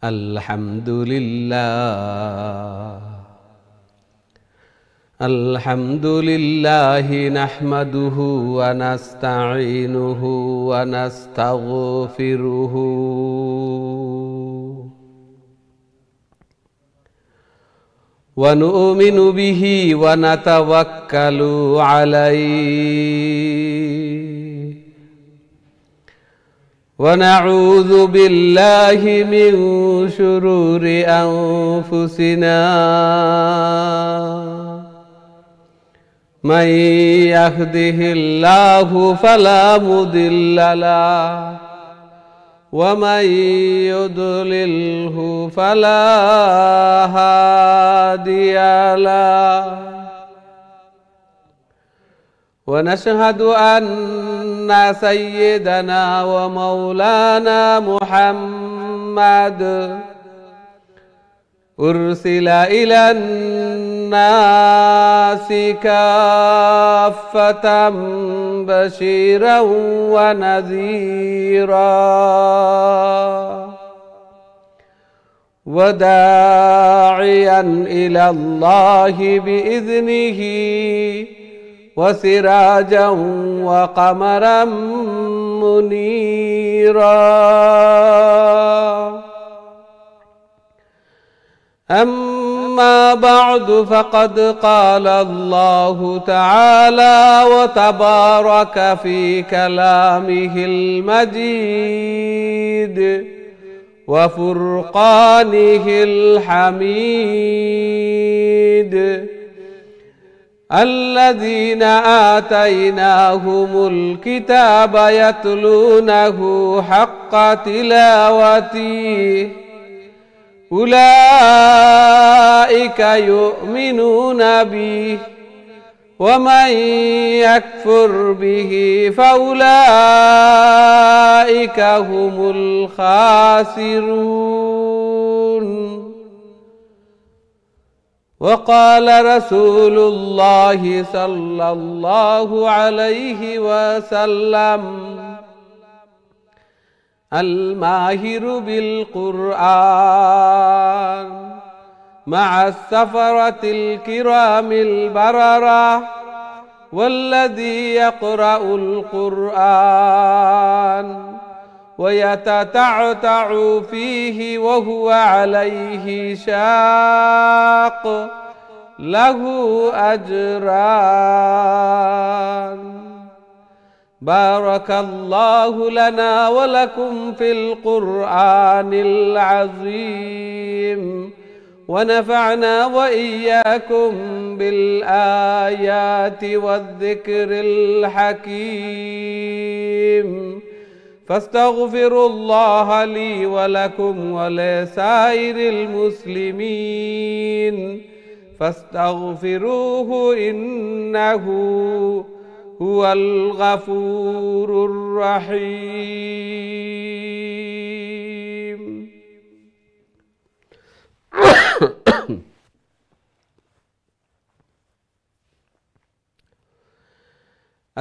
আলহামদুলিল্লাহি নাহমাদুহু ওয়া নাস্তাঈনুহু ওয়া নাস্তাগফিরুহু ওয়া নু'মিনু বিহি ওয়া নাতাওয়াক্কালু আলাইহি ونعوذ بالله من شرور أنفسنا من يهده الله فلا مضل له ومن يضلله فلا هادي له ونشهد أن سيدنا ومولانا محمد أرسل إلى الناس كافة بشيرا ونذيرا وداعيا إلى الله بإذنه وسراجا وقمرا منيرا أما بعد فقد قال الله تعالى وتبارك في كلامه المجيد وفرقانه الحميد الذين آتيناهم الكتاب يتلونه حق تلاوته أولئك يؤمنون به ومن يكفر به فأولئك هم الخاسرون وقال رسول الله صلى الله عليه وسلم الماهر بالقرآن مع السفرة الكرام البررة والذي يقرأ القرآن ويتتعتع فيه وهو عليه شاق له أجران بارك الله لنا ولكم في القرآن العظيم ونفعنا وإياكم بالآيات والذكر الحكيم فاستغفروا الله لي ولكم ولسائر المسلمين فاستغفروه إنه هو الغفور الرحيم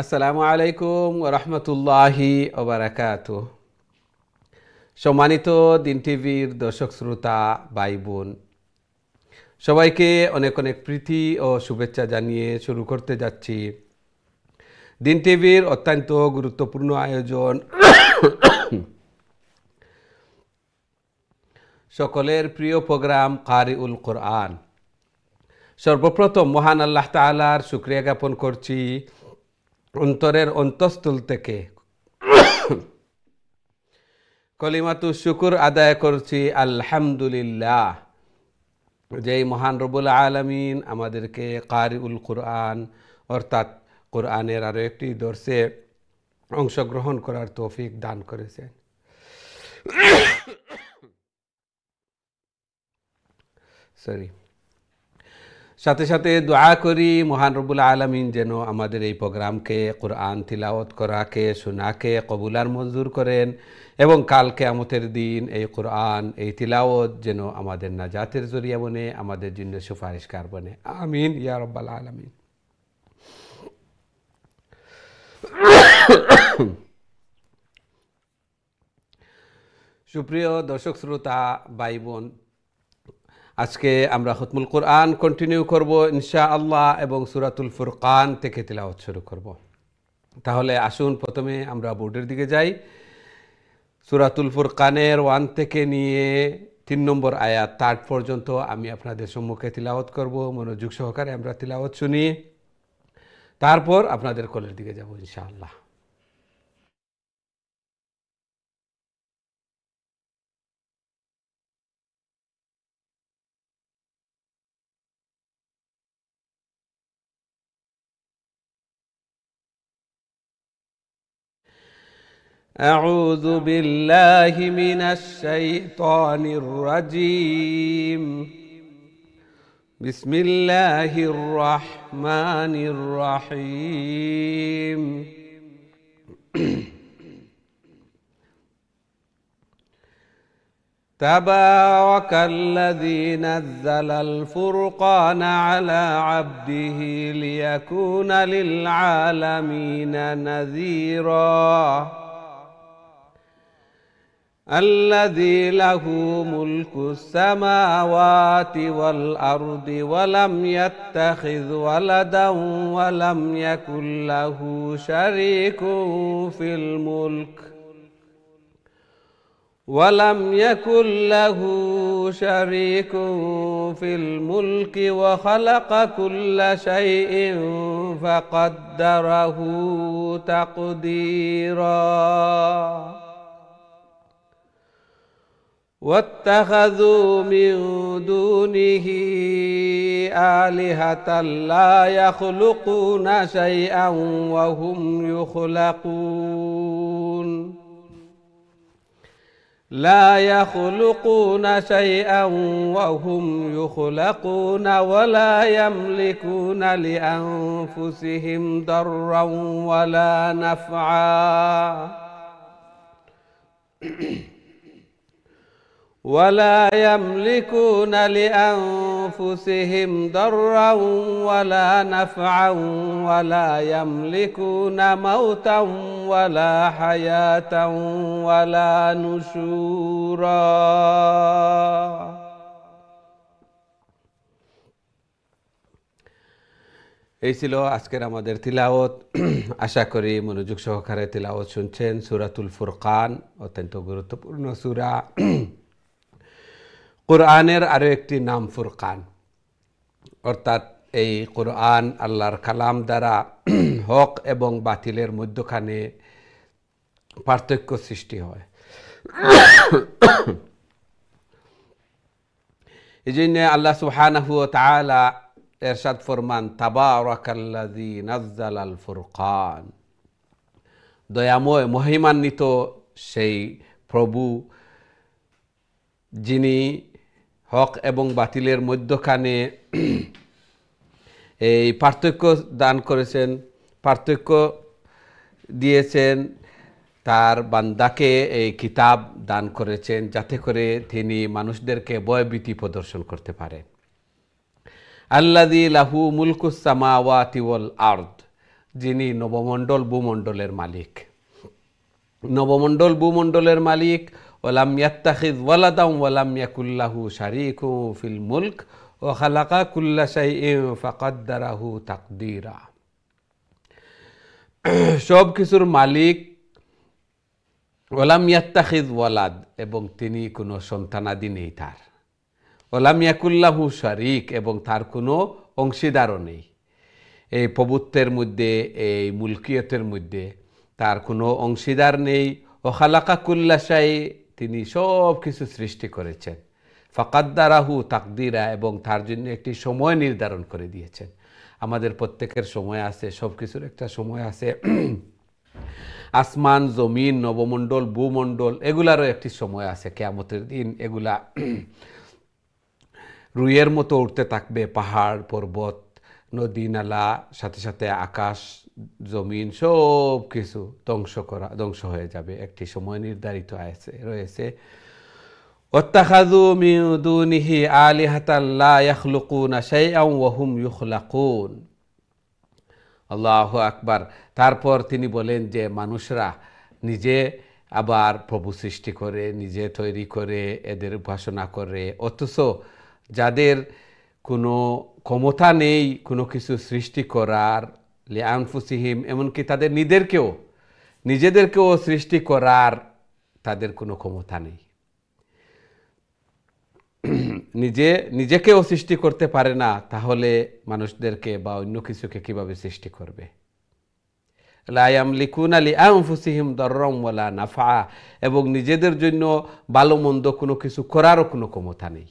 আসসালামু আলাইকুম ওয়া রাহমাতুল্লাহি ওয়া বারাকাতুহু। সম্মানিত দিন টিভির দর্শক শ্রোতা ভাই বোন সবাইকে অনেক অনেক প্রীতি ও শুভেচ্ছা জানিয়ে শুরু করতে যাচ্ছি দিন টিভির অত্যন্ত গুরুত্বপূর্ণ আয়োজন সকলের প্রিয় প্রোগ্রাম কারিউল কোরআন। সর্বপ্রথম মহান আল্লাহ তাআলার শুকরিয়া জ্ঞাপন করছি অন্তরের অন্তঃস্থল থেকে কলিমাতু শুকর আদায় করছি আলহামদুলিল্লাহ, যেই মহান রব্বুল আলামিন আমাদেরকে কারিউল কোরআন অর্থাৎ কোরআনের আরও একটি দর্শে অংশগ্রহণ করার তৌফিক দান করেছেন। সাথে সাথে দোয়া করি মহান রব্বুল আলামিন যেন আমাদের এই প্রোগ্রামকে কোরআন তিলাওয়াত করাকে শোনাকে কবুলার মঞ্জুর করেন এবং কাল কিয়ামতের দিন এই কোরআন এই তিলাওয়াত যেন আমাদের নাজাতের জরিয়া বনে, আমাদের জন্য সুপারিশকার বনে। আমিন ইয়া রাব্বাল আলামিন। সুপ্রিয় দর্শক শ্রোতা ভাই বোন, আজকে আমরা খতমুল কোরআন কন্টিনিউ করব ইনশাআল্লাহ এবং সূরাতুল ফুরকান থেকে তিলাওয়াত শুরু করব। তাহলে আসুন প্রথমে আমরা বোর্ডের দিকে যাই। সূরাতুল ফুরকানের 1 থেকে নিয়ে 3 নম্বর আয়াত 8 পর্যন্ত আমি আপনাদের সম্মুখে তিলাওয়াত করব। মনোযোগ সহকারে আমরা তিলাওয়াত শুনি, তারপর আপনাদের কলের দিকে যাব ইনশাআল্লাহ। أعوذ بالله من الشيطان الرجيم. بسم الله الرحمن الرحيم. تبارك الذي نزل الفرقان على عبده ليكون للعالمين نذيرا. الذي له ملك السماوات والأرض ولم يتخذ ولدا ولم يكن له شريك في الملك وخلق كل شيء فقدره تقديرا. واتخذوا من دونه آلهة لا يخلقون شيئا وهم يخلقون ولا يملكون لأنفسهم ضرا ولا نفعا ولا يملكون موتا ولا حياة ولا نشورا. এই ছিল আজকের আমাদের তিলাওয়াত। আশা করি মনোযোগ সহকারে তিলাওয়াত শুনছেন। সূরাতুল ফুরকান অত্যন্ত গুরুত্বপূর্ণ সূরা। কোরআনের আরও একটি নাম ফুরকান, অর্থাৎ এই কোরআন আল্লাহর কালাম দ্বারা হক এবং বাতিলের মধ্যখানে পার্থক্য সৃষ্টি হয়। এই জন্য আল্লাহ সুবহানাহু ওয়া তাআলা এরশাদ ফরমান, তাবারাকাল্লাযী নাজ্জালাল ফুরকান। দয়াময় মহিমান্বিত সেই প্রভু, যিনি হক এবং বাতিলের মধ্যখানে এই পার্থক্য দান করেছেন, পার্থক্য দিয়েছেন। তার বান্দাকে এই কিতাব দান করেছেন যাতে করে তিনি মানুষদেরকে ভয়ভীতি প্রদর্শন করতে পারেন। আল্লাযী লাহু মুলকুস সামাওয়াতি ওয়াল আরদ, যিনি নবমণ্ডল ভূমণ্ডলের মালিক। নবমণ্ডল ভূমণ্ডলের মালিক। ওয়ালাম ইয়াত্তাখিয ওয়ালাদান ওয়ালাম ইয়াকুল লাহু শারীকুন ফিল মুলক ওয়া খালাকা কুল্লা শাইইন ফাকাদ্দারাহু তাকদীরা। সব কিছুর মালিক। ওয়ালাম ইয়াত্তাখিয ওয়ালাদ, এবং তিনি কোনো সন্তানাদি নেই তার। ওয়ালাম ইয়াকুল লাহু শারীক, এবং তার কোনো অংশীদারও নেই। এই প্রভুত্বের মধ্যে, এই মুলকিয়তের মধ্যে তার কোনো অংশীদার নেই। ও খালাকা কুল্লা শাই, তিনি সব কিছু সৃষ্টি করেছেন। ফাকাদ্দারাহু তাকদীরা, এবং তার জন্য একটি সময় নির্ধারণ করে দিয়েছেন। আমাদের প্রত্যেকের সময় আছে, সব কিছুর একটা সময় আছে। আসমান, জমিন, নবমণ্ডল, ভূমণ্ডল, এগুলারও একটি সময় আছে। কিয়ামতের দিন এগুলা রুইয়ের মতো উঠতে থাকবে। পাহাড়, পর্বত, নদী, নালা, সাথে সাথে আকাশ, জমিন, সব কিছু ধ্বংস হয়ে যাবে। একটি সময় নির্ধারিত রয়েছে। ওয়াত্তাখাযু মিন দুনিহি আলিহাতান লা ইয়াখলুকুনা শাইআন ওয়া হুম ইখলাকুন। আল্লাহু আকবার। তারপর তিনি বলেন যে মানুষরা নিজে আবার প্রভু সৃষ্টি করে, নিজে তৈরি করে, এদের উপাসনা করে। অথচ যাদের কোনো ক্ষমতা নেই কোনো কিছু সৃষ্টি করার, লিআনফুসিহিম, এমনকি তাদের নিজেদেরকেও সৃষ্টি করার তাদের কোনো ক্ষমতা নেই, নিজেকেও সৃষ্টি করতে পারে না, তাহলে মানুষদেরকে বা অন্য কিছুকে কিভাবে সৃষ্টি করবে? লা ইয়ামলিকুনা লিআনফুসিহিম দাররাম ওয়ালা নাফা, এবং নিজেদের জন্য ভালো মন্দ কোনো কিছু করারও কোনো ক্ষমতা নেই।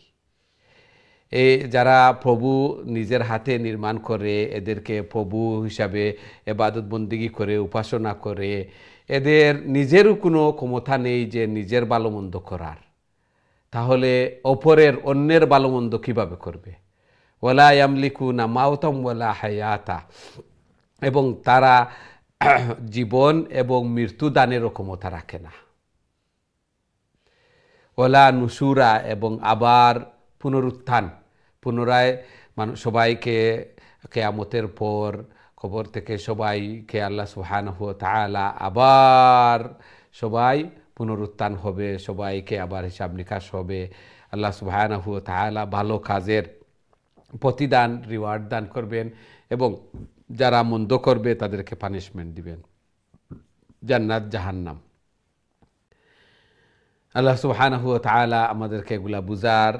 যারা প্রভু নিজের হাতে নির্মাণ করে, এদেরকে প্রভু হিসাবে ইবাদত বন্দেগী করে, উপাসনা করে, এদের নিজেরও কোনো ক্ষমতা নেই যে নিজের ভালো মন্দ করার, তাহলে অন্যের ভালো মন্দ কীভাবে করবে? ওয়ালা ইয়ামলিকুনা মাউতাম ওয়ালা হায়াতা, এবং তারা জীবন এবং মৃত্যু দানেরও ক্ষমতা রাখে না। ওয়ালা নুশুরা, এবং আবার পুনরুত্থান, পুনরায় সবাইকে কিয়ামতের পর কবর থেকে সবাইকে আল্লাহ সুবহানাহু ওয়া তাআলা আবার সবাই পুনরুত্থান হবে, সবাইকে আবার হিসাব নিকাশ হবে। আল্লাহ সুবহানাহু ওয়া তাআলা ভালো কাজের প্রতিদান, রিওয়ার্ড দান করবেন, এবং যারা মন্দ করবে তাদেরকে পানিশমেন্ট দিবেন, জান্নাত জাহান্নাম। আল্লাহ সুবহানাহু ওয়া তাআলা আমাদেরকে এগুলা বুঝার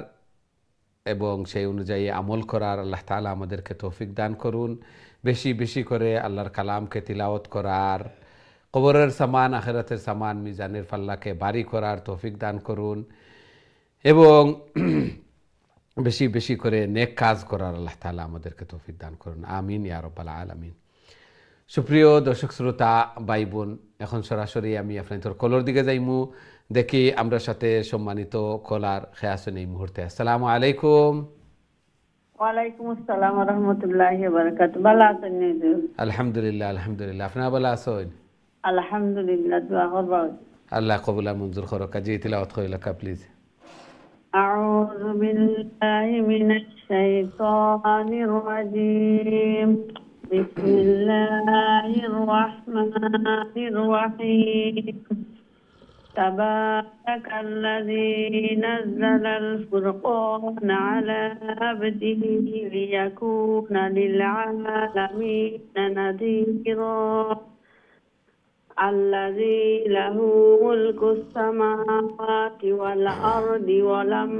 এবং সেই অনুযায়ী আমল করার আল্লাহ তাআলা আমাদেরকে তৌফিক দান করুন। বেশি বেশি করে আল্লাহর কালামকে তিলাওয়াত করার, কবরের সামান, আখিরাতের সামান, মিজানের পাল্লাকে ভারী করার তৌফিক দান করুন, এবং বেশি বেশি করে নেক কাজ করার আল্লাহ তাআলা আমাদেরকে তৌফিক দান করুন। আমিন ইয়া রাব্বাল আলামিন। সুপ্রিয় দর্শক শ্রোতা ভাই বোন, এখন সরাসরি আমি আপনাদের কলর দিকে যাইমু, দেখি আমরা সাথে সম্মানিত কলার খেয়াছেন এই মুহূর্তে। আসসালামু আলাইকুম। ওয়ালাইকুম আসসালাম ওয়া রাহমাতুল্লাহি ওয়া বারাকাতুহু। ভালো আছেন নি? আলহামদুলিল্লাহ, আলহামদুলিল্লাহ। আপনারা ভালো আছেন? আলহামদুলিল্লাহ, দোয়া করবা। আল্লাহ কবুল আর মঞ্জুর করুক। জি তিলাওয়াত কইলাকা প্লিজ। আউযু বিল্লাহি মিনাশ শাইতানির রাজীম। বিসমিল্লাহির রাহমানির রাহিম। تبارك الذي نزل الفرقان على عبده ليكون للعالمين نذيرا الذي له ملك السماوات والأرض ولم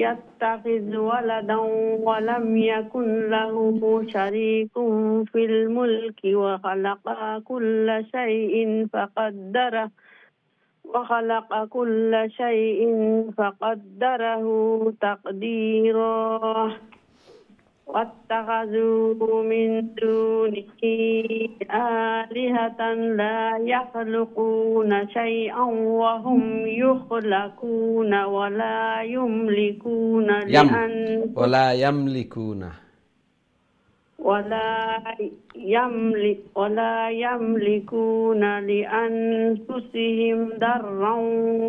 يتخذ ولدا ولم يكن له شريك في الملك وخلق كل شيء فقدره تقديرا واتخذوا من دونه آلهة لا يخلقون شيئا وهم يخلقون ولا يملكون لأنفسهم ضرا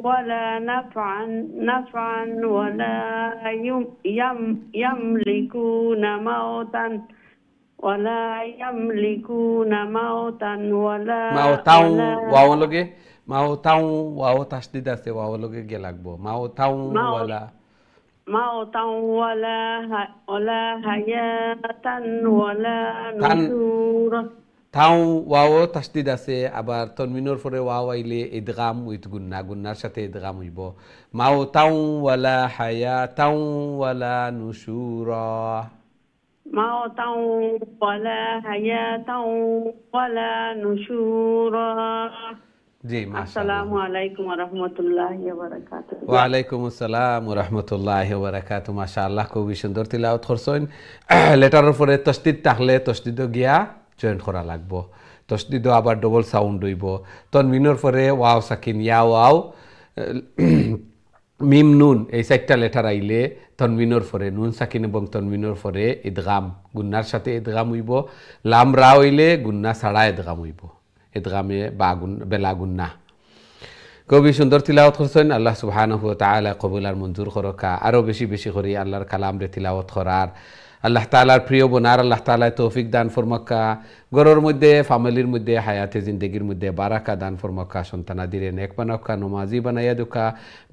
ولا نفعا ولا يملكون موتا ولا واو تشديد আছে ওয়াও লগে গে লাগবো মাওতাও ولا حياة ولا نشور। তাও ওয়াও তাসদিদ আছে, আবার তনমিনের পরে ওয়াও আইলে ইদগাম উইথ গুন্না, গুন্নার সাথে ইদগাম হইব। মাওতাও ওয়ালা হায়াতাও ওয়ালা নুশুরা। মাওতাও ওয়ালা হায়াতাও ওয়ালা নুশুরা। জি, আসসালামু আলাইকুম ওয়া রাহমাতুল্লাহি ওয়া বারাকাতুহু। ওয়া আলাইকুম আসসালাম ওয়া রাহমাতুল্লাহি ওয়া বারাকাতুহু। মাশাআল্লাহ, খুবই সুন্দর তিলাওয়াত করছেন। লেটারের পরে তসদিদ থাকলে তসদিদও গিয়া জয়েন করা লাগবো, তসদিদও আবার ডবল সাউন্ড হইব। তনমিনের পরে ওয়াও সাকিন, ইয়া ওয়াও মিম নুন, এই চারটা লেটার আইলে তনমিনের পরে নুন সাকিন এবং তনমিনের পরে ইদগাম, গুন্নার সাথে ইদগাম হইব। লাম রা হইলে গুন্না ছাড়া ইদগাম হইব, ইদগামে বা বেলা গুন্না। খুবই সুন্দর তিলাওয়াত করছেন। আল্লাহ সুবহানাহু ওয়া তাআলা কবুল আর মঞ্জুর করকা। আরো বেশি বেশি করে আল্লাহর কালাম রে তিলাওয়াত করার, আল্লাহ তাআলার প্রিয় বোনার আল্লাহ তাআলা তৌফিক দান ফরমাক্কা। ঘরের মধ্যে, ফ্যামিলির মধ্যে, হায়াতে জিন্দেগির মধ্যে বারাকা দান ফরমাক্কা। সন্তানাদিরে নেক বানাক্কা, নমাজি বানাইয়া দুকা।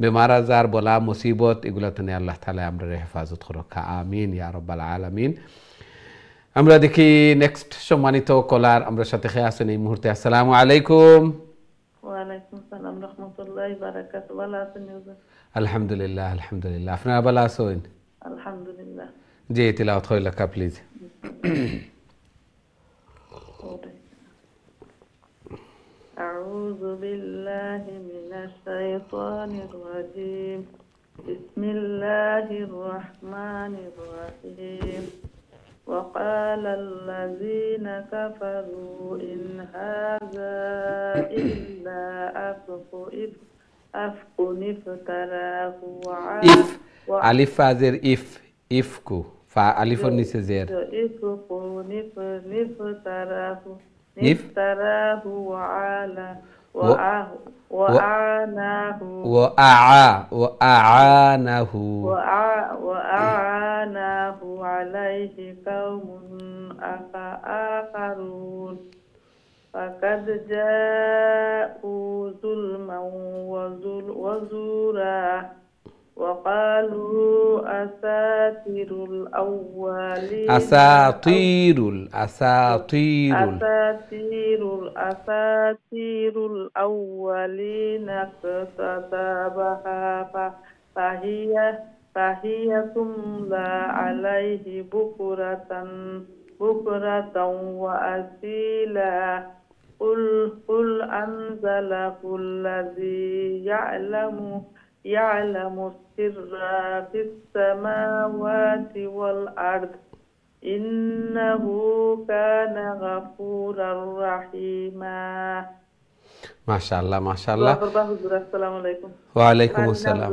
বেমার আজার, বলা মুসিবত এগুলা থেকে আল্লাহ তাআলা আমরা হেফাজত করকা। আমিন ইয়া রাব্বাল আলামিন। আমরা দেখি নেক্সট সম্মানিত কলার আমরা সাথে খেয়ে আছেন এই মুহূর্তে। আসসালামু আলাইকুম। ওয়ালাইকুম সালাম রহমতুল্লাহি বারাকাতু। ভালো আছেন হুজুর? আলহামদুলিল্লাহ, আলহামদুলিল্লাহ। আপনারা ভালো আছেন? আলহামদুলিল্লাহ। জি, তিলাওয়াত হয় লেখা প্লিজ। أعوذ بالله من الشيطان الرجيم. بسم الله الرحمن الرحيم. وقال الذين كفروا إن هذا إلا أفك افتراه ইফ আলিফ ফাজের ইফ, ইফকু ফা আলিফের নিচে জের। ইফ وأعانه عليه قوم آخرون فقد جاءوا ظلما وزورا وقالوا أساطير الأولين أساطير الأولين اكتتبها فهي تملى عليه بكرة وأصيلا قل أنزله الذي يعلم السر في السماوات والأرض إنه كان غفورا رحيما. মাশাআল্লাহ, মাশাআল্লাহ। আসসালামু আলাইকুম। ওয়ালাইকুম আসসালাম।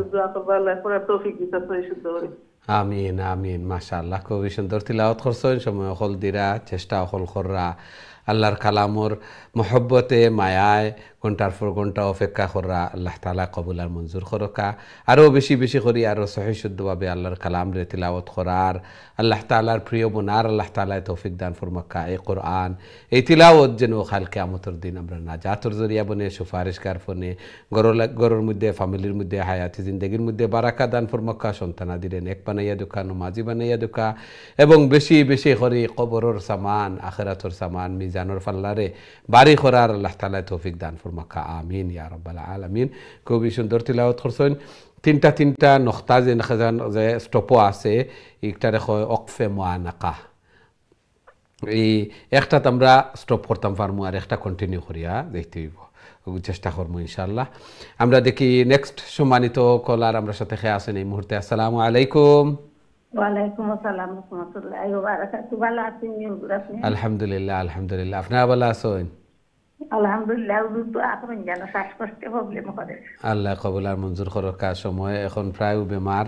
আমিন। আমিন, আমিন। মাশাআল্লাহ, খুবই সুন্দর তিলাওয়াত করছেন। সময় হল দিরা, চেষ্টা হল কররা। আল্লাহর কালামর মহব্বতে মায়ায় ঘন্টার পর ঘন্টা অপেক্ষা করা। আল্লাহ তাআলা কবুল আর মঞ্জুর করকা। আরও বেশি বেশি করি আরও সহি শুদ্ধভাবে আল্লাহর কালাম রে তিলাওয়াত করার। আল্লাহ তাআলার প্রিয় বোনার আল্লাহ তাআলা তৌফিক দান ফরমাক্কা। এই কোরআন, এই তিলাওয়াত যেন কাল কিয়ামতের দিন আমরা নাজাতের জরিয়া বনে, সুপারিশকার ফনে, গরর মধ্যে, ফ্যামিলির মধ্যে, হায়াতি জিন্দেগির মধ্যে বারাকা দান ফরমাক্কা। সন্তানাদিরে নেক বানাইয়া দুকা, নমাজি বানাইয়া দুকা। এবং বেশি বেশি করি কবরের সামান, আখিরাতের সামান, মিজানোর ফাল্লারে বাড়ি করার আল্লাহ তাআলা তৌফিক দান ফরমাক্কা। আমিন ইয়া রাব্বাল আলামিন। খুবই সুন্দর তিলাওয়াত করছেন। তিনটা নকতা যে স্টপও আছে, একটারে কয় ওকফে মুআনাকা। এই একটাতে আমরা স্টপ করতাম পারমু, আর একটা কন্টিনিউ করিয়া দেখতে হইব, চেষ্টা করবো ইনশাআল্লাহ। আমরা দেখি নেক্সট সম্মানিত কলার আমরা সাথে খেয়ে আছেন এই মুহূর্তে। আসসালামু আলাইকুম। ওয়ালাইকুম আসসালাম রাহমাতুল্লাহি ওয়া বারাকাতুহু। ভালো আছেন আপনি? আলহামদুলিল্লাহ, আলহামদুলিল্লাহ। আপনারা ভালো আছেন? আলহামদুলিল্লাহ। দোয়া করুন যেন শ্বাসকষ্টে প্রবলেম করে। আল্লাহ কবুল আর মঞ্জুর করক। সময় এখন প্রায় বেমার,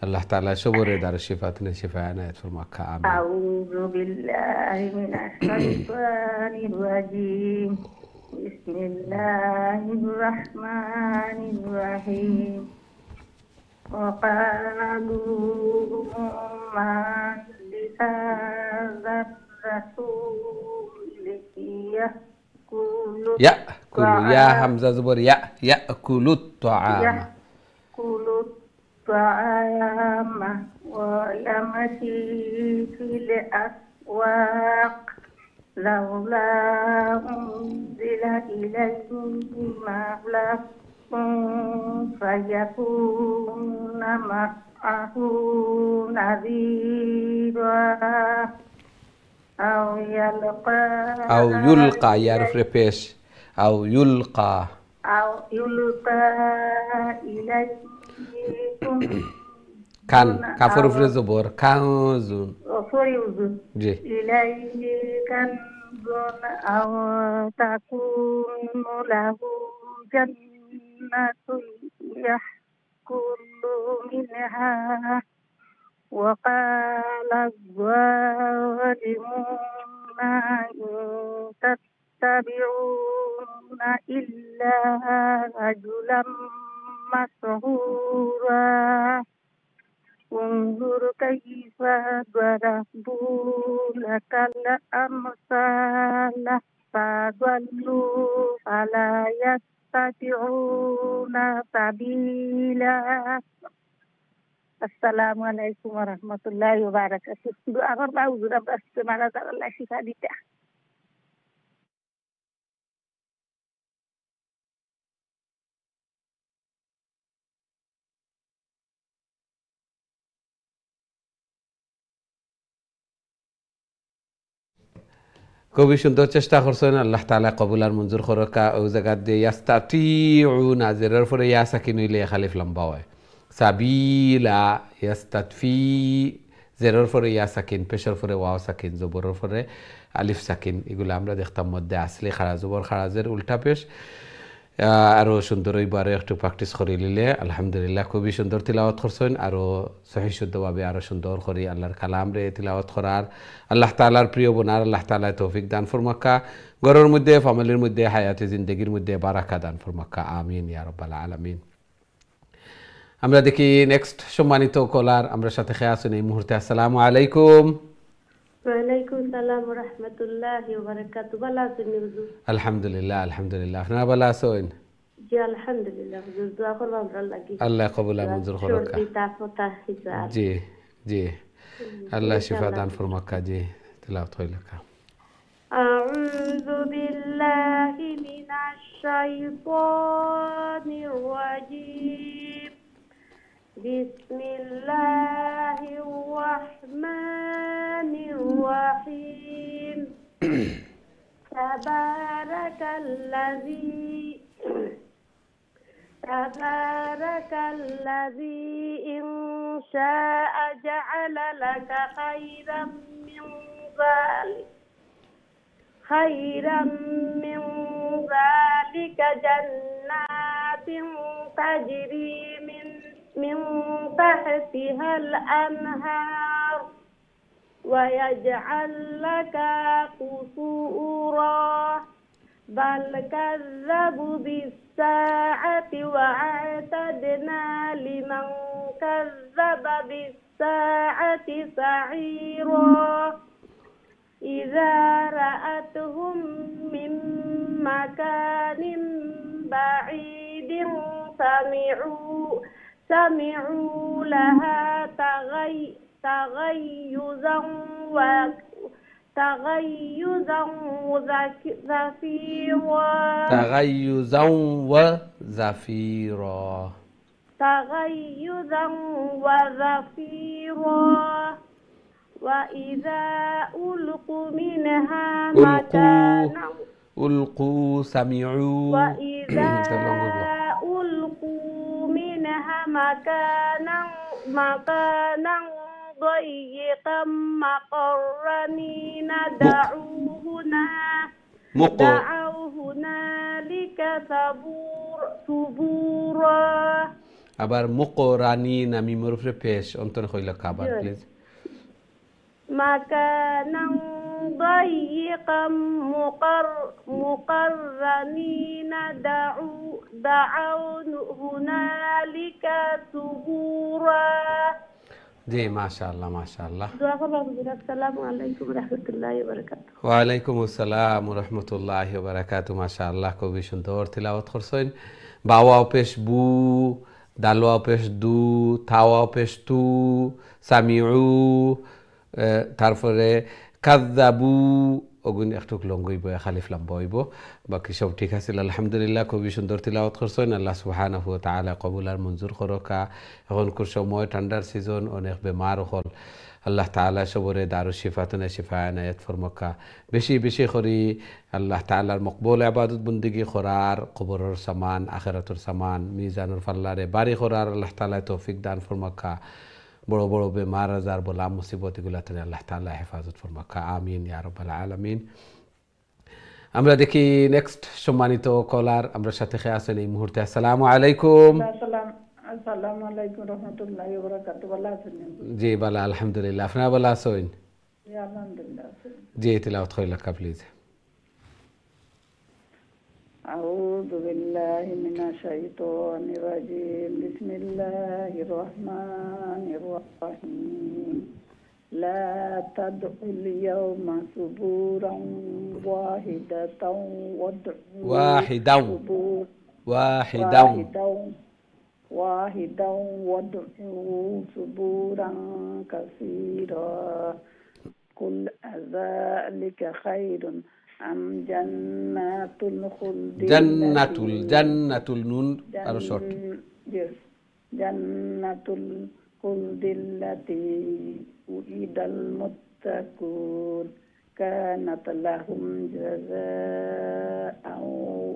আল্লাহ তাআলা সবরে দারুশ শিফাত শিফা আনায়াত ফরমাক্কা। আমিন। আউযু বিল্লাহি মিনাশ শাইতানির রাজীম। বিসমিল্লাহির রাহমানির রাহিম। وقالوا ما لهذا الرسول يأكل يا همزة زبر يأكل الطعام ويمشي في الأسواق لولا أنزل إليه ملك فيكون معه نذيرا أو يلقى يعرف ريبيش أو يلقى إليه كان كافر في الزبور كنز جي إليه كنز أو تكون له جنة يأكل منها وقال الظالمون إن تتبعون إلا رجلا مسحورا انظر كيف ضربوا لك الأمثال فضلوا فلا يستطيعون سبيلا. Assalamualaikum warahmatullahi wabarakatuh. Doa korban sudah bersama Allah sifadita. খুবই সুন্দর চেষ্টা করছেন, আল্লাহ তাআলা কবুল আর মঞ্জুর করকা। ও জায়গা দিয়ে ইয়াস্তাতিউনা জেরের পরে ইয়া সাকিন হইলে খালিফ লম্বা হয়। সাবিলা ইয়াস্তাতফি জেরের পরে ইয়া সাকিন, পেশের পরে ওয়াও সাকিন, জবরের পরে আলিফ সাকিন। এগুলো আমরা দেখতাম মধ্যে আসলে খাড়া জবর খাড়াজের উল্টা পেশ। আরও সুন্দর হইব, আরও একটু প্র্যাকটিস করে নিলে আলহামদুলিল্লাহ। খুবই সুন্দর তিলাওয়াত করছেন, আরও সহি শুদ্ধভাবে আরও সুন্দর করি আল্লাহর কালাম রে তিলাওয়াত করার। আল্লাহ তাআলার প্রিয় বোনার আল্লাহ তাআলা তৌফিক দান ফরমাক্কা। ঘরের মধ্যে, ফ্যামিলির মধ্যে, হায়াতে জিন্দগির মধ্যে বারাকা দান ফরমাক্কা। আমিন ইয়া রাব্বাল আলামিন। আমরা দেখি নেক্সট সম্মানিত কলার আমরা সাথে খেয়ে আসুন এই মুহূর্তে। আসসালামু আলাইকুম। ওয়ালাইকুম সালাম ওয়া রাহমাতুল্লাহি ওয়া বারাকাতুহু। ভালো আছেন হুজুর? আলহামদুলিল্লাহ আলহামদুলিল্লাহ। আপনারা ভালো আছেন? জি আলহামদুলিল্লাহ হুজুর, দোয়া করব আমরা লাগি। আল্লাহ কবুল আর মঞ্জুর করুক। জি জি, আল্লাহ শিফা দান ফরমাক্কা। জি তিলাওয়াত হইলকা। আউযু বিল্লাহি মিনাশ শাইতানির রাজীম। বিসমিল্লাহির রাহমানির রাহিম। তাবারাকাল্লাযী ইন শাআ জা'আলা লাকা খায়রাম মিন যালিকা জান্নাতিন তাজরি মিন তাহতিহাল আনহার ويجعل لك قصورا بل كذبوا بالساعة وأعتدنا لمن كذب بالساعة سعيرا إذا رأتهم من مكان بعيد سمعوا لها تغيظا وزفيرا وإذا ألقوا منها مكانا ضيقا مقرنين دعوا هنالك ثبورا। আবার মুকরানিন আমি মরুফে পেশ অন্তর হইল কাবার প্লিজ। مكانا ضيقا مقرنين دعوا هنالك ثبورا। জি মাশাআল্লাহ মাশাআল্লাহ। দোয়া করব হুজুর। আসসালামু আলাইকুম ওয়া রাহমাতুল্লাহি ওয়া বারাকাতুহু। ওয়া আলাইকুম আসসালাম ওয়া রাহমাতুল্লাহি ওয়া বারাকাতুহু। মাশাআল্লাহ, খুবই সুন্দর তিলাওয়াত করছেন। বাওয়াও পেশ বু, দালওয়াও পেশ দু, থাওয়াও পেশ তু, সামিউ, তারপরে কাযাবু ওগুন একটু লং হইব, খালিফ লম্বা হইব, বাকি সব ঠিক আছে আলহামদুলিল্লাহ। খুবই সুন্দর তিলাওয়াত করছেন। আল্লাহ সুবহানাহু ওয়া তাআলা কবুল আর মঞ্জুর করকা। এখনকার সময় ঠান্ডার সিজন, অনেক বেমার হল, আল্লাহ তাআলা সবরে দারু শিফাতুনা শিফা আনায়াত ফরমাকা। বেশি বেশি করি আল্লাহ তাআলার মকবুল ইবাদত বন্দেগী করার, কবরের সামান, আখিরাতের সামান, মিজানুর ফাল্লারে বাড়ি করার আল্লাহ তাআলা তৌফিক দান ফরমাকা। বড় বড় বেমার আজার বলা মুসিবত এগুলা থেকে আল্লাহ তাআলা হেফাজত ফরমাকা। আমিন ইয়া রাব্বাল আলামিন। আমরা দেখি নেক্সট সম্মানিত কলার আমরা সাথে খেয়ে আছেন এই মুহূর্তে। আসসালামু আলাইকুম। আসসালামু আলাইকুম রহমতুল্লাহি ওয়া বারাকাতুহু। ভালো আছেন? জি ভালো আলহামদুলিল্লাহ। আপনারা ভালো আছেন? জি আলহামদুলিল্লাহ। জি তিলাওয়াত কইলা প্লিজ। أعوذ بالله من الشيطان الرجيم بسم الله الرحمن الرحيم لا تدعوا اليوم ثبورا واحدة واحدا وادعوا ثبورا كثيرا قل أذلك خير أم جنات الخلد جنة النون جنة الخلد التي وعد المتقون كانت لهم جزاء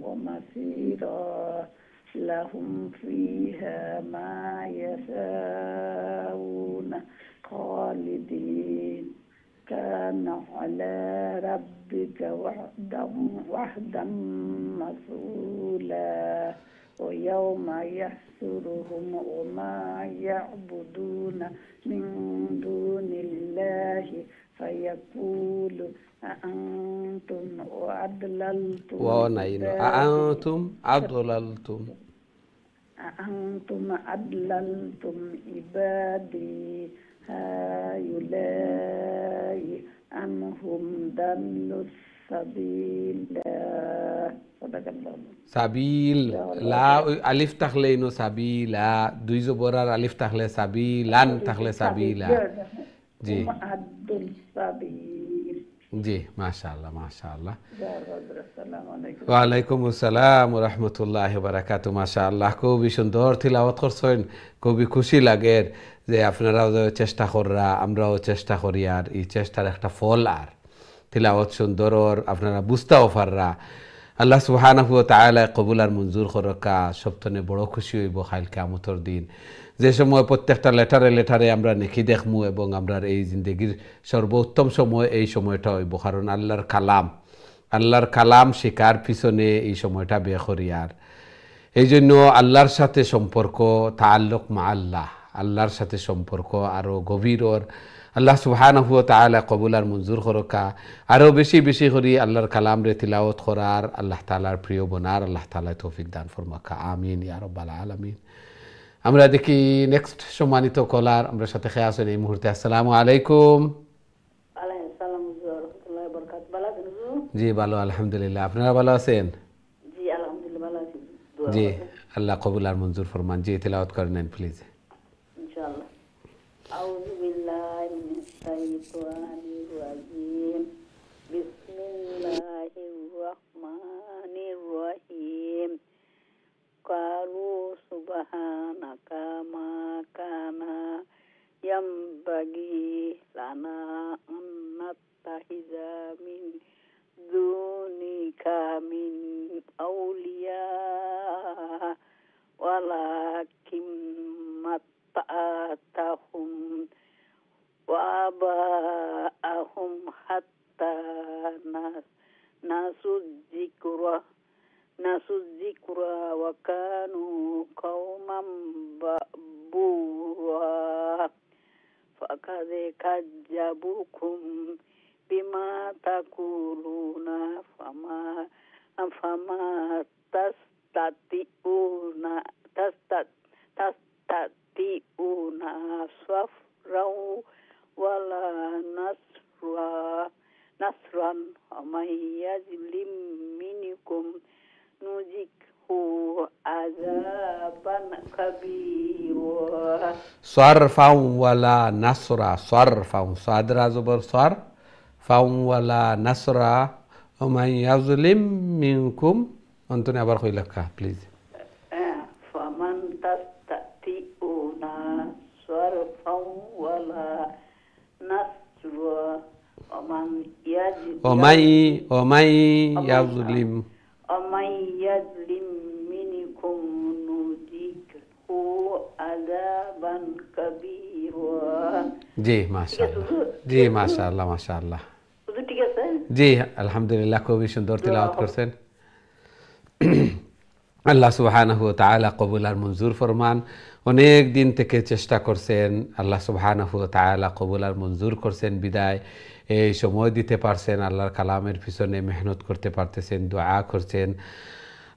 ومصيرا لهم فيها ما يشاءون خالدين كان على ربك وحدا مسؤولا ويوم يحشرهم وما يعبدون من دون الله فيقول أأنتم أضللتم عبادي هؤلاء أم هم ضلوا السبيل صدق الله সাবিল লা আলিফ থাকলে ইনো সাবিলা দুই জবরার আলিফ থাকলে সাবিলান থাকলে সাবিলা জি আব্দুল সাবিল জি মাশাআল্লাহ মাশাআল্লাহ আসসালামু আলাইকুম ওয়া আলাইকুম আসসালাম ওয়া রাহমাতুল্লাহি ওয়া বারাকাতুহু মাশাআল্লাহ খুবই সুন্দর তিলাওয়াত করছেন খুবই খুশি লাগে যে আপনারাও চেষ্টা কররা আমরাও চেষ্টা করি আর এই চেষ্টার একটা ফল আর তিলাওয়াত সুন্দর আর আপনারা বুঝতেও পাররা আল্লাহ সুবহানাহু ওয়া তাআলা কবুল আর মঞ্জুর করকা সবতনে বড় খুশি হইব কাল কিয়ামতের দিন যে সময় প্রত্যেকটা লেটারে আমরা নেকি দেখমু এবং আমরা এই জিন্দেগির সর্বোত্তম সময় এই সময়টা হইব কারণ আল্লাহর কালাম শিকার পিছনে এই সময়টা বের করি আর এই জন্য আল্লাহর সাথে সম্পর্ক তাআল্লুক মা আল্লাহর সাথে সম্পর্ক আরো গভীর ওর আল্লাহ সুবহানাহু ওয়া তাআলা কবুল আর মঞ্জুর করকা আরো বেশি বেশি করি আল্লাহর কালাম রে তিলাওয়াত করার আল্লাহ তাআলার প্রিয় বনার আল্লাহ তাআলা তৌফিক দান ফরমাকা আমিন ইয়া রাব্বাল আলামিন আমরা দেখি নেক্সট সম্মানিত কলার আমরা সাথে খেয়ে আছেন এই মুহূর্তে আসসালামু আলাইকুম আলাইহিস সালাম ওয়া রাহমাতুল্লাহি ওয়া বারাকাতুহু ভালো আছেন জি ভালো আলহামদুলিল্লাহ আপনারা ভালো আছেন জি আলহামদুলিল্লাহ ভালো আছি জি আল্লাহ কবুল আর মঞ্জুর ফরমান জি তিলাওয়াত করেন প্লিজ ইনশাআল্লাহ আউযু বিল্লাহি মিনাশ শাইতানির রাজিম বিসমিল্লাহির রহমানির রহিম কালু সুবহানাকা মা কানা ইয়ামবাগি লানা আন নাত্তাহিযা মিন দুনিকা মিন আউলিয়া ওয়ালাকিন মাত্তা'তাহুম ওয়া আবা'ahum hatta nasuzikra wa kanu qauman bura fakadhe kajjabukum bima takuluna fama tastati'una safraw wala nasran man yazlim minkum nuzikhu azaban kabira sarfan wala nasra sarfan sadra zubar sar faun wala nasra man yazlim minkum antuni abar khoilaka please faman tastati'una sarfan wala nasra ومن يظلم منكم نذقه عذابا كبيرا জি মাশাআল্লাহ মাশাআল্লাহ ঠিক আছে জি আলহামদুলিল্লাহ খুবই সুন্দর তিলাওয়াত করছেন আল্লাহ সুবহানাহু ওয়া তাআলা কবুল আর মঞ্জুর ফরমান অনেক দিন থেকে চেষ্টা করছেন আল্লাহ সুবহানাহু ওয়া তাআলা কবুল আর মঞ্জুর করছেন বিদায় এই সময় দিতে পারছেন আল্লাহর কালামের পিছনে মেহনত করতে পারতেছেন দোয়া করছেন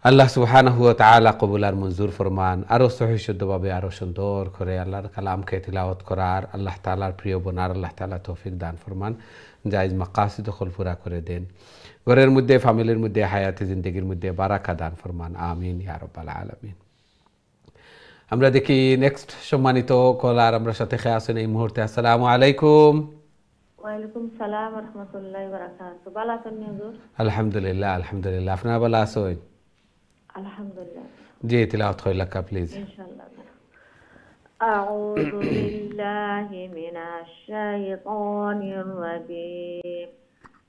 আল্লাহ সুবহানাহু ওয়া তাআলা কবুল আর মঞ্জুর ফরমান, আরো সহি শুদ্ধভাবে আরো সুন্দর করে আল্লাহর কালামকে তিলাওয়াত করার, আল্লাহ তাআলার প্রিয় বোনার আল্লাহ তাআলা তৌফিক দান ফরমান, জায়েজ মাকাসিদ খল পুরা করে দেন, ঘরের মধ্যে ফ্যামিলির মধ্যে হায়াতে জিন্দেগির মধ্যে বারাকা দান ফরমান, আমিন ইয়া রাব্বাল আলামিন। আমরা দেখি নেক্সট সম্মানিত কলার আমরা সাথে খেয়ে আছেন এই মুহূর্তে। আসসালামু আলাইকুম। ওয়ালাইকুম সালাম ওয়া রাহমাতুল্লাহি ওয়া বারাকাতুহু। ভালো আছেন হুজুর? আলহামদুলিল্লাহ আলহামদুলিল্লাহ, আপনারা ভালো আছেন? আলহামদুলিল্লাহ। জি, তিলাওয়াত কইলা কা প্লিজ। ইনশাআল্লাহ। আউযু বিল্লাহি মিনাশ শাইতানির রাজীম।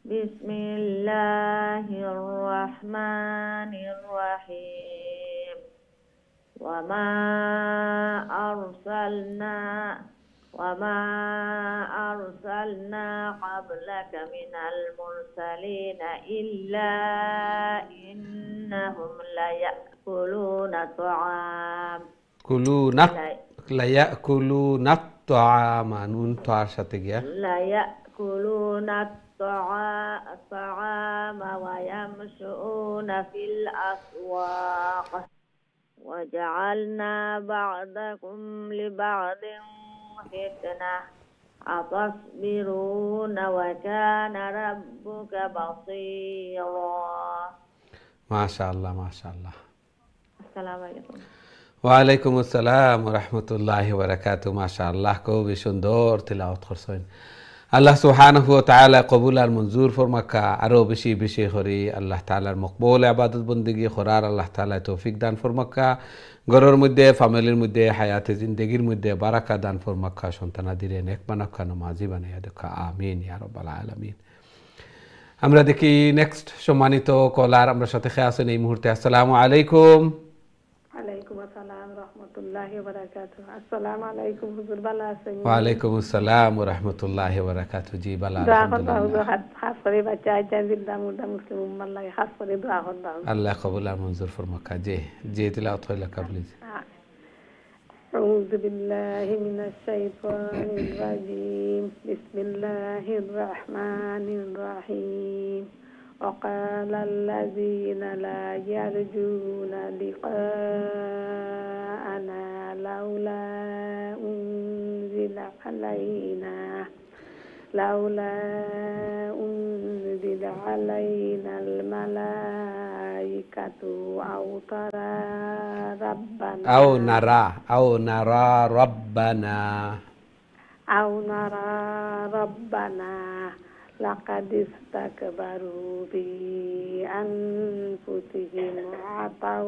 বিসমিল্লাহির রাহমানির রাহিম। ওয়া মা আরসালনা ক্বাবলাকা মিনাল মুরসালিনা ইল্লা ইন্নাহুম লায়াকুলুনা তাআম লায়াকুলুনা তাআমা, নুন তার সাথে গিয়া লায়াকুলুনা তাআমা ওয়া ইয়ামশুনা ফিল আসওয়াক وجعلنا بعضكم لبعض فتنة أتصبرون وكان ربك بصيرا। ما شاء الله ما شاء الله। السلام عليكم। ওয়ালাইকুম আসসালাম ওয়া রাহমাতুল্লাহি ওয়া বারাকাতুহু। মাশাআল্লাহ, খুবই সুন্দর তিলাওয়াত করছেন। আল্লাহ সুবহানাহু ওয়া তাআলা কবুল আর মঞ্জুর ফরমাকা, আরো বেশি বেশি করে আল্লাহ তাআলার মকবুল ইবাদত বন্দেগি করার আল্লাহ তাআলা তৌফিক দান ফরমাকা, ঘরের মধ্যে ফ্যামিলির মধ্যে হায়াতে জিন্দেগির মধ্যে বারাকা দান ফরমাকা, সন্তানাদিরে নেক বানাকা নামাজি বানাইয়া দেখা, আমিন ইয়া রাব্বাল আলামিন। আমরা দেখি নেক্সট সম্মানিত কলার আমরা সাথে খেয়ে আছেন এই মুহূর্তে। আসসালামু আলাইকুম। ওয়ালাইকুম আসসালাম রহমতুল্লাহি ওয়া বারাকাতুহু। আসসালামু আলাইকুম হুজুর, ভালো আছেন? ওয়ালাইকুম আসসালাম ওয়া রাহমাতুল্লাহি ওয়া বারাকাতুহু। জি ভালো আলহামদুলিল্লাহ। খাস করে বাচ্চা আইতা জিন্দা মুর্দা মুসলিম উম্মার লাগে খাস করে দোয়া করতাম। আল্লাহ কবুল আর মঞ্জুর ফরমাকা। জি জি, তিলাওয়াত হইলা কা প্লিজ। أعوذ بالله من الشيطان الرجيم. بسم الله الرحمن الرحيم. وقال الذين لا يرجون لقاءنا لولا أنزل علينا الملائكة أو نرى ربنا لقد استكبروا في أنفسهم وعتوا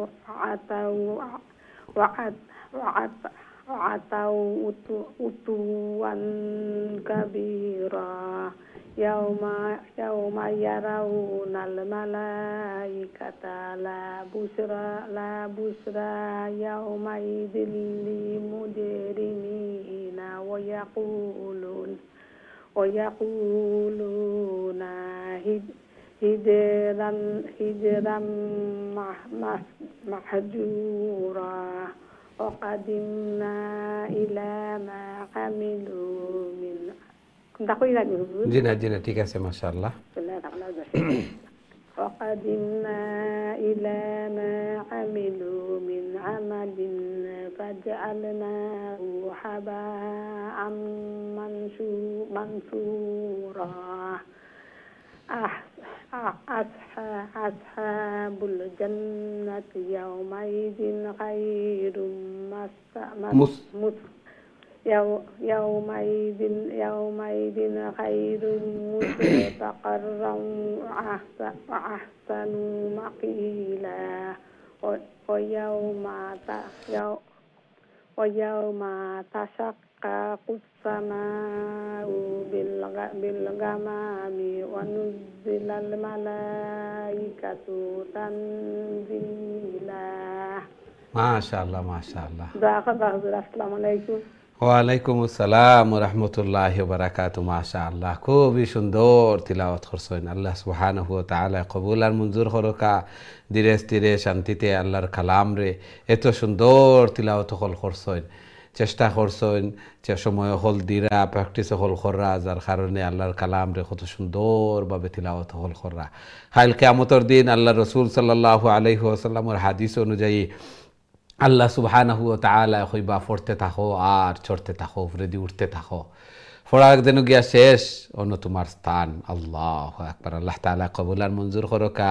عتوا كبيرا يوم يرون الملائكة لا بشرى يومئذ للمجرمين ويقولون هجرا محجورا وقدمنا إلى ما عملوا من জিনা ঠিক আছে মাশাআল্লাহ। وقدمنا إلى ما عملوا من عمل فجعلناه هباء منثورا أصحاب الجنة يومئذ خير يومئذ خير مستقرا وأحسن مقيلا ويوم تشقق السماء بالغمام ونزل الملائكة تنزيلا। ما شاء الله ما شاء الله। السلام عليكم। ওয়ালাইকুম আসসালাম ওয়া রাহমাতুল্লাহি ওয়া বারাকাতুহু। মাশাআল্লাহ, খুবই সুন্দর তিলাওয়াত করছেন। আল্লাহ সুবহানাহু ওয়া তাআলা কবুল আর মঞ্জুর করুকা, ধীরে স্থিরে শান্তিতে আল্লাহর কালাম রে এত সুন্দর তিলাওয়াত করছেন। চেষ্টা করছেন যে সময় হল দিরা প্র্যাকটিস হল করা যার কারণে আল্লাহর কালাম রে কত সুন্দরভাবে তিলাওয়াত হল করা কাল কিয়ামতের দিন আল্লাহ রসুল সাল্লাল্লাহু আলাইহি ওয়াসাল্লামের হাদিস অনুযায়ী আল্লাহ সুবহানাহু ওয়া তাআলা কইবা পড়তে থাকো আর চড়তে থাকো উপরে দিয়ে উঠতে থাকো ফোড়াক যেন গিয়া শেষ অন্য তোমার স্থান আল্লাহু আকবার আল্লাহ তাআলা কবুল আর মঞ্জুর করকা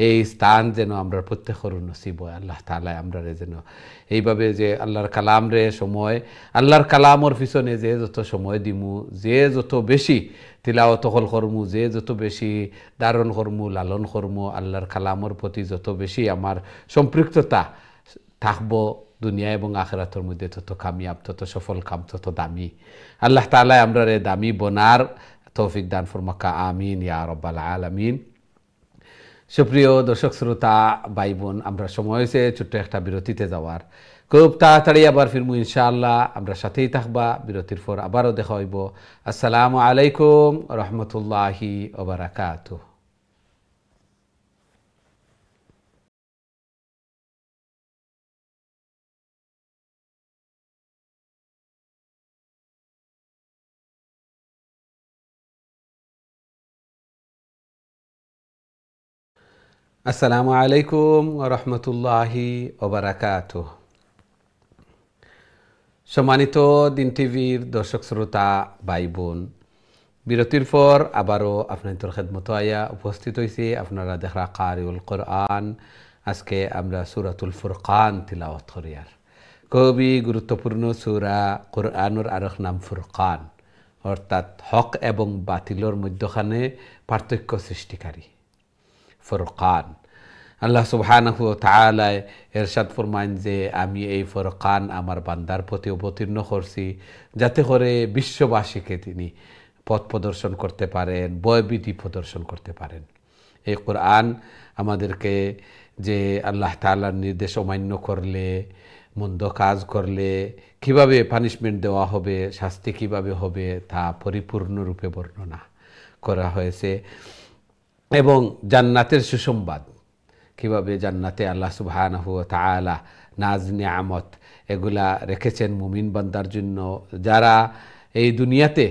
এই স্থান যেন আমরা প্রত্যেকের নসিব হয় আল্লাহ তাআলা আমরা যেন এইভাবে যে আল্লাহর কালাম রে সময় আল্লাহর কালামর পিছনে যে যত সময় দিমু যে যত বেশি তিলাওয়াত করমু যে যত বেশি ধারণ করমু লালন করমু আল্লাহর কালামর প্রতি যত বেশি আমার সম্পৃক্ততা থাকবো দুনিয়া এবং আখিরাতের মধ্যে তত কামিয়াব তত সফল কাম তত দামি আল্লাহ তাআলা আমরা রে দামি বনার তৌফিক দান ফরমাকা আমিন ইয়া রাব্বাল আলামিন। সুপ্রিয় দর্শক শ্রোতা ভাই বোন আমরা সময় হয়েছে ছোট্ট একটা বিরতিতে যাওয়ার খুব তাড়াতাড়ি আবার ফিরমু ইনশাআল্লাহ আমরা সাথেই থাকবা বিরতির পর আবারও দেখা হইব আসসালামু আলাইকুম রহমতুল্লাহি ওয়া বারাকাতুহু। আসসালামু আলাইকুম রহমতুল্লাহি ওয়া বারাকাতুহু। সম্মানিত দিন টিভির দর্শক শ্রোতা ভাই বোন বিরতির পর আবারও আপনাদের খেদমত আয়া উপস্থিত হয়েছে আপনারা দেখা কারিউল কোরআন আজকে আমরা সূরাতুল ফুরকান তিলাওয়াত করি আর খুবই গুরুত্বপূর্ণ সূরা কোরআনের আরেক নাম ফুরকান অর্থাৎ হক এবং বাতিলর মধ্যখানে পার্থক্য সৃষ্টিকারী ফুরকান। আল্লাহ সুবহানাহু ওয়া তাআলা ইরশাদ ফরমান যে আমি এই ফুরকান আমার বান্দার প্রতি অবতীর্ণ করছি যাতে করে বিশ্ববাসীকে তিনি পথ প্রদর্শন করতে পারেন ভয়ভীতি প্রদর্শন করতে পারেন। এই কোরআন আমাদেরকে যে আল্লাহ তাআলার নির্দেশ অমান্য করলে মন্দ কাজ করলে কিভাবে পানিশমেন্ট দেওয়া হবে শাস্তি কিভাবে হবে তা পরিপূর্ণরূপে বর্ণনা করা হয়েছে এবং জান্নাতের সুসংবাদ কিভাবে জান্নাতে আল্লাহ সুবহানাহু ওয়া তাআলা নাজ নিয়ামত এগুলা রেখেছেন মুমিন বান্দার জন্য যারা এই দুনিয়াতে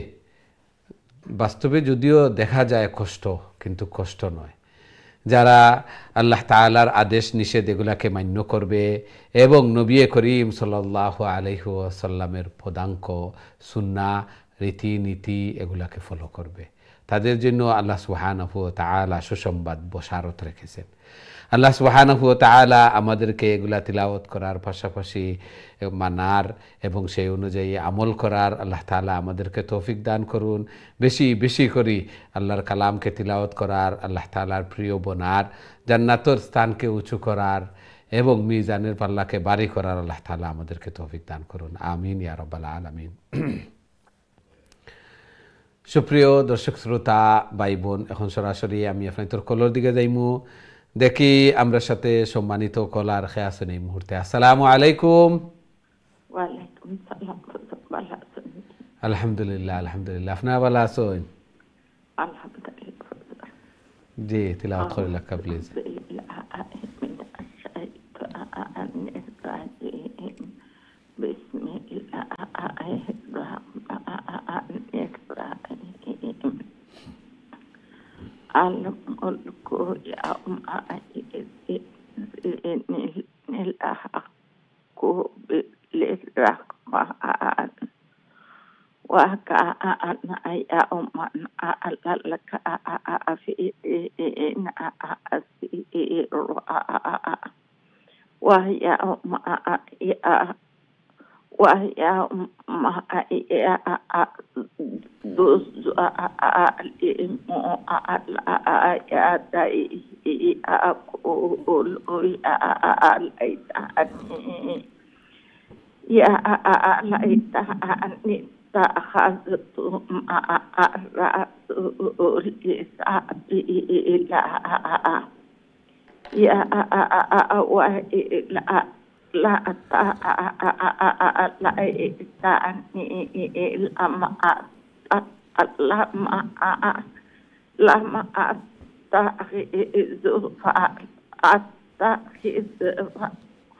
বাস্তবে যদিও দেখা যায় কষ্ট কিন্তু কষ্ট নয় যারা আল্লাহ তাআলার আদেশ নিষেধ এগুলাকে মান্য করবে এবং নবী করিম সাল্লাল্লাহু আলাইহি ওয়াসাল্লামের পদাঙ্ক সুন্নাহ রীতিনীতি এগুলাকে ফলো করবে তাদের জন্য আল্লাহ সুবহানাহু ওয়া তাআলা সুসংবাদ বশারত রেখেছেন। আল্লাহ সুবহানাহু ওয়া তাআলা আমাদেরকে এগুলা তিলাওয়াত করার পাশাপাশি মানার এবং সেই অনুযায়ী আমল করার আল্লাহ তাআলা আমাদেরকে তৌফিক দান করুন। বেশি বেশি করি আল্লাহর কালামকে তিলাওয়াত করার আল্লাহ তাআলার প্রিয় বনার জান্নাতের স্থানকে উঁচু করার এবং মিজানের পাল্লাকে ভারী করার আল্লাহ তাআলা আমাদেরকে তৌফিক দান করুন আমিন ইয়া রাব্বাল আলামিন। সুপ্রিয় দর্শক শ্রোতা ভাই বোন এখন সরাসরি আমি আপনাদের কলর দিকে যাইমু দেখি আমরা সাথে সম্মানিত কলার খেয়াছে এই মুহূর্তে। আসসালামু আলাইকুম। ওয়ালাইকুম সালাম ভালো আছেন? আলহামদুলিল্লাহ আলহামদুলিল্লাহ আপনারা ভালো আছেন? আলহামদুলিল্লাহ। জি তিলাওয়াত করে লেখা প্লিজ। الملك يومئذ الحق بالرحمن وكأن يوما لك فينا أسير ويوم يعض الظالم على يديه يقول يا ليتني اتخذت مع الرسول سبيلا يا ويلا لا ليتني لما أتخذ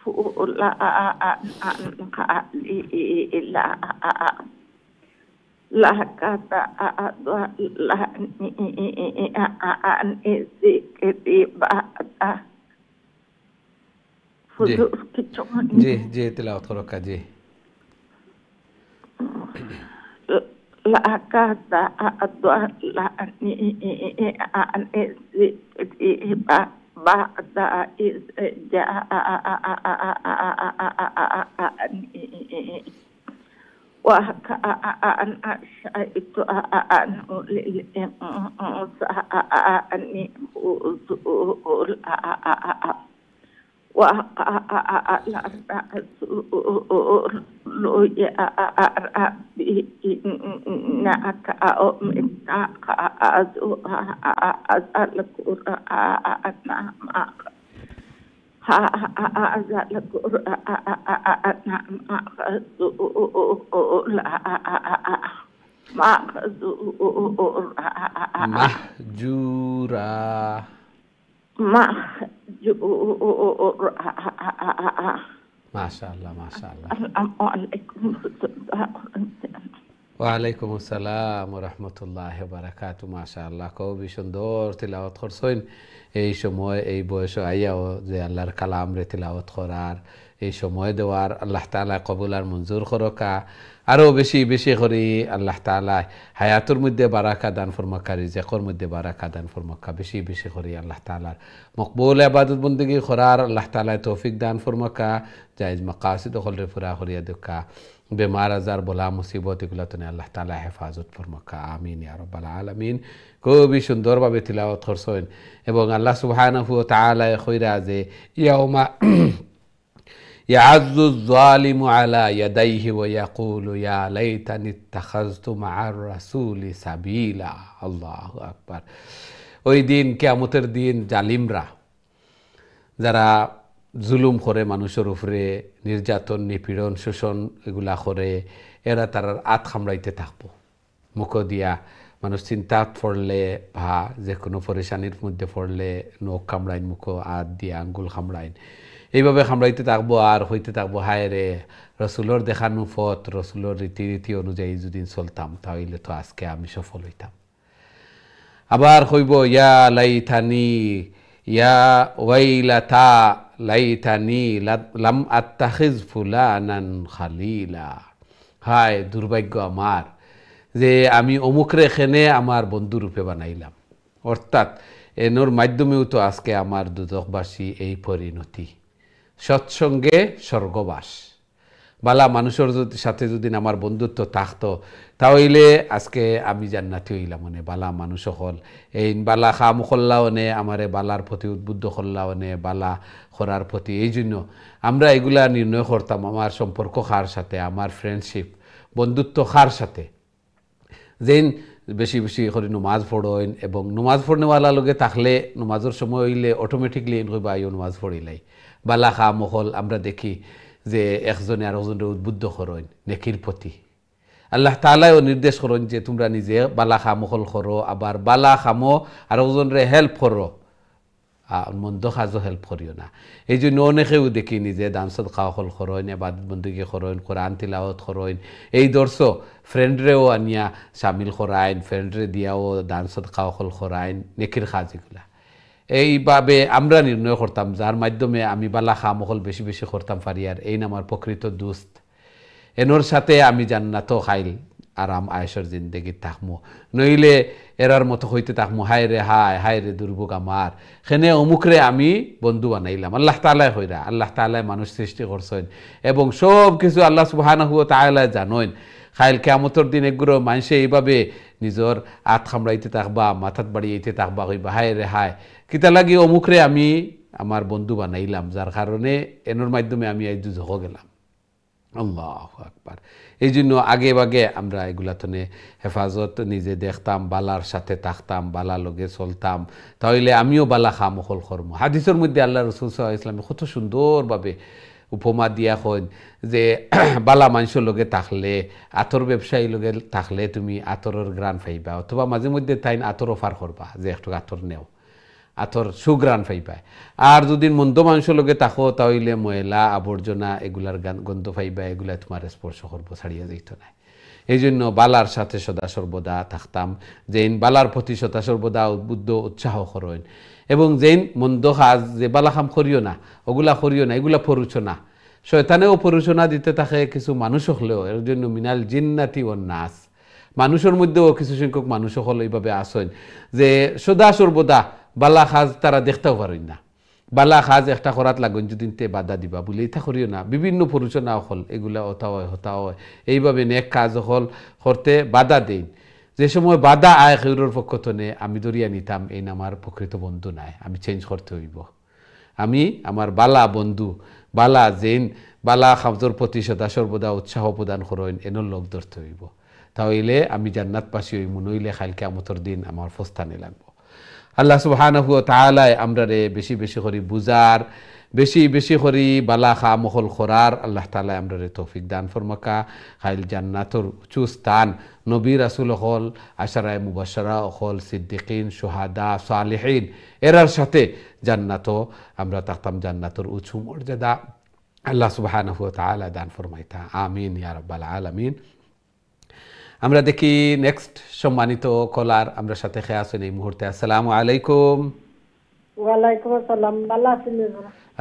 فولا لا لا كذا لا जी जी तिलावत करो का जी لا كذا لا بعد إذ جاءني وكأن أشأت أن للإنسان وقع رسول ربي إنك أمتك أزال القرآن هذا القرآن محجورا ما شاء الله ما شاء الله ওয়ালাইকুম আসসালাম ওয়া রাহমাতুল্লাহি ওয়া বারাকাতুহু মাশাআল্লাহ খুবই সুন্দর তিলাওয়াত করছেন এই সময় এই বয়সে আইয়াও যে আল্লাহর কালাম রে তিলাওয়াত করার এই সময় দেওয়ার আল্লাহ তাআলা কবুল আর মঞ্জুর করকা আরো বেশি বেশি করে আল্লাহ তাআলা হায়াতের মধ্যে বারাকা দান ফরমাকা রিজকের মধ্যে বারাকা দান ফরমাকা বেশি বেশি করে আল্লাহ তাআলার মকবুল ইবাদত বندگی করার আল্লাহ তাআলা তৌফিক দান ফরমাকা জায়েজ মাকাসিদ হলরে পুরা করিয়া দেকা বেমার আজার বলা মুসিবত এগুলোতে আল্লাহ তাআলা হেফাজত ফরমাকা আমিন ইয়া রাব্বাল আলামিন খুবই সুন্দরভাবে তিলাওয়াত করছেন এবং আল্লাহ সুবহানাহু ওয়া তাআলা কইরা যে ইয়াউমা يعز الظالم على يديه ويقول يا ليتني اتخذت مع الرسول سبيلا الله أكبر ওই দিন কিয়ামতের দিন জালিমরা যারা জুলুম করে মানুষের উপরে নির্যাতন নিপীড়ন শোষণ এগুলা করে এরা তার আত খামড়াইতে থাকবো মুখ দিয়া মানুষ চিন্তাত পড়লে ভা যে কোনো পরেশানির মধ্যে পড়লে নখ কামড়াইন মুখ আত দিয়া আঙ্গুল খামড়াইন এইভাবে খামড়াইতে থাকবো আর হইতে থাকবো হায় রে রসুলোর দেখানো পথ রসুলোর রীতি অনুযায়ী যদি চলতাম তাহলে তো আজকে আমি সফল হইতাম আবার হইব ইয়া লাইতানি ইয়া ওয়াইলাতা লাইতানি লাম আত্তাখিজ ফুলানান খালিলা হায় দুর্ভাগ্য আমার যে আমি অমুকরে খেনে আমার বন্ধু রূপে বানাইলাম অর্থাৎ এনোর মাধ্যমেও তো আজকে আমার দুদকবাসী এই পরিণতি সৎসঙ্গে স্বর্গবাস বালা মানুষের সাথে যদি আমার বন্ধুত্ব থাকতো তাহলে আজকে আমি জান্নাতি হইলাম মানে বালা মানুষ হল এই বালা খাম খোল্লাওনে আমারে বালার প্রতি উদ্বুদ্ধ খোল্লাওনে বালা করার প্রতি এই জন্য আমরা এগুলা নির্ণয় করতাম আমার সম্পর্ক কার সাথে আমার ফ্রেন্ডশিপ বন্ধুত্ব কার সাথে যেন বেশি বেশি করে নমাজ পড়েন এবং নমাজ পড়নেওয়ালা লগে থাকলে নমাজের সময় হইলে অটোমেটিকলি কইবা আইও নমাজ পড়িলাই বালা খা মহল আমরা দেখি যে একজনে আর একজনের উদ্বুদ্ধ করেন নেকির প্রতি আল্লাহ তাআলাও নির্দেশ করেন যে তোমরা নিজে বালা খা মহল করো আবার বালা খামো আর একজনরে হেল্প করো মন্দ কাজও হেল্প করিও না এই জন্য অনেকেও দেখি নিজে দান সদকা হল করেন ইবাদত বندگی করেন কোরআন তিলাওয়াত করেন এই দর্শ ফ্রেন্ডরেও আনিয়া শামিল করাইন ফ্রেন্ডরে দিয়াও দান সদকা হল করাইন নেকির কাজ এগুলা এইভাবে আমরা নির্ণয় করতাম যার মাধ্যমে আমি বালা খামহল বেশি বেশি করতাম পারি আর এই আমার প্রকৃত দোস্ত এনোর সাথে আমি জান্নাতও খাইল আরাম আয়েশর জিন্দগি থাকমো নইলে এরার মতো হইতে থাকমো হায় রে দুর্ভোগ আমার সেনে অমুকরে আমি বন্ধু বানাইলাম আল্লাহ তাআলাই হইরা আল্লাহ তাআলাই মানুষ সৃষ্টি করছেন এবং সব কিছু আল্লাহ সুবহানাহু ওয়া তাআলা জানেন খাইল কিয়ামতের দিন এগুলো মানুষে এইভাবে নিজের আত খামড়াইতে থাকবা মাথাত বাড়িয়েতে থাকবা কইবা হায় রে কিতা লাগি অমুকরে আমি আমার বন্ধু বানাইলাম যার কারণে এনোর মাধ্যমে আমি এই দুজক গেলাম আল্লাহু আকবার এই জন্য আগে বাগে আমরা এগুলাতনে হেফাজত নিজে দেখতাম বালার সাথে থাকতাম বালা লগে চলতাম তাহলে আমিও বালা খামখল করবো হাদিসের মধ্যে আল্লাহ রাসূল সাল্লাল্লাহু আলাইহি ওয়াসাল্লাম কত সুন্দরভাবে উপমা দিয়া হন যে বালা মানুষের লগে থাকলে আতর ব্যবসায়ী লগে থাকলে তুমি আতরের গ্রান পাইবা অথবা মাঝে মধ্যে তাই আতর অফার করবা যে একটু আতর নেও আতর সুগ্রাণ পাইবাই। আর যদি মন্দ মানুষ লগে তাকো তাহলে ময়লা আবর্জনা এগুলার গন্ধ পাইবা, এগুলা তোমার স্পর্শ করবো, ছাড়িয়ে যাইত না। এই জন্য বালার সাথে সদা সর্বদা থাকতাম, যেইন বালার প্রতি সদা সর্বদা উদ্বুদ্ধ উৎসাহ করেন, এবং যেইন মন্দ কাজ যে বালা কাম করিও না, ওগুলা করিও না, এগুলা পরুচনা, শয়তানেও পরুচনা দিতে থাকে কিছু মানুষ হলেও। এর জন্য মিনাল জিন্নাতি ওয়ান নাস, মানুষের মধ্যেও কিছু সংখ্যক মানুষ হল এইভাবে আসেন যে সদা সর্বদা বালা কাজ তারা দেখতেও পারেন না। বালা কাজ একটা করাত লাগুন যদি বাধা দিবা বলে এটা করিও না, বিভিন্ন পরিচনা হল, এগুলা হতা হয় হতা হয়, এইভাবে নেক কাজ হল করতে বাধা দেন। যে সময় বাধা আয় খেউরের পক্ষ থেকে আমি ধরিয়া নিতাম এই আমার প্রকৃত বন্ধু নাই, আমি চেঞ্জ করতে হইব। আমি আমার বালা বন্ধু, বালা জেন বালা খামজোর প্রতি সদা সর্বদা উৎসাহ প্রদান করেন, এনর লোক ধরতে হইব। তাহলে আমি জান্নাত পাশি হই, মনইলে খাইল কিয়ামতের দিন আমার ফস্তানে লাগবো। আল্লাহ সুবহানাহু ওয়া তাআলা আমরারে বেশি বেশি করি বুজার, বেশি বেশি করি বালা খা মহল করার আল্লাহ তাআলা আমরারে তৌফিক দান ফরমাকা। খাইল জান্নাতর উঁচু স্থান নবী রাসূল হল, আশারায়ে মুবাশশারা হল, সিদ্দিকিন, শুহাদা, সালিহিন, এরার সাথে জান্নাতও আমরা থাকতাম, জান্নাতর উঁচু মর্যাদা আল্লাহ সুবহানাহু ওয়া তাআলা দান ফরমাইতা। আমিন ইয়া রাব্বাল আলামিন। আমরা দেখি নেক্সট সম্মানিত কলার আমরা সাথে খেয়ে আসেন এই মুহূর্তে। আসসালামু আলাইকুম। ওয়ালাইকুম আসসালাম। ভালো আছেন?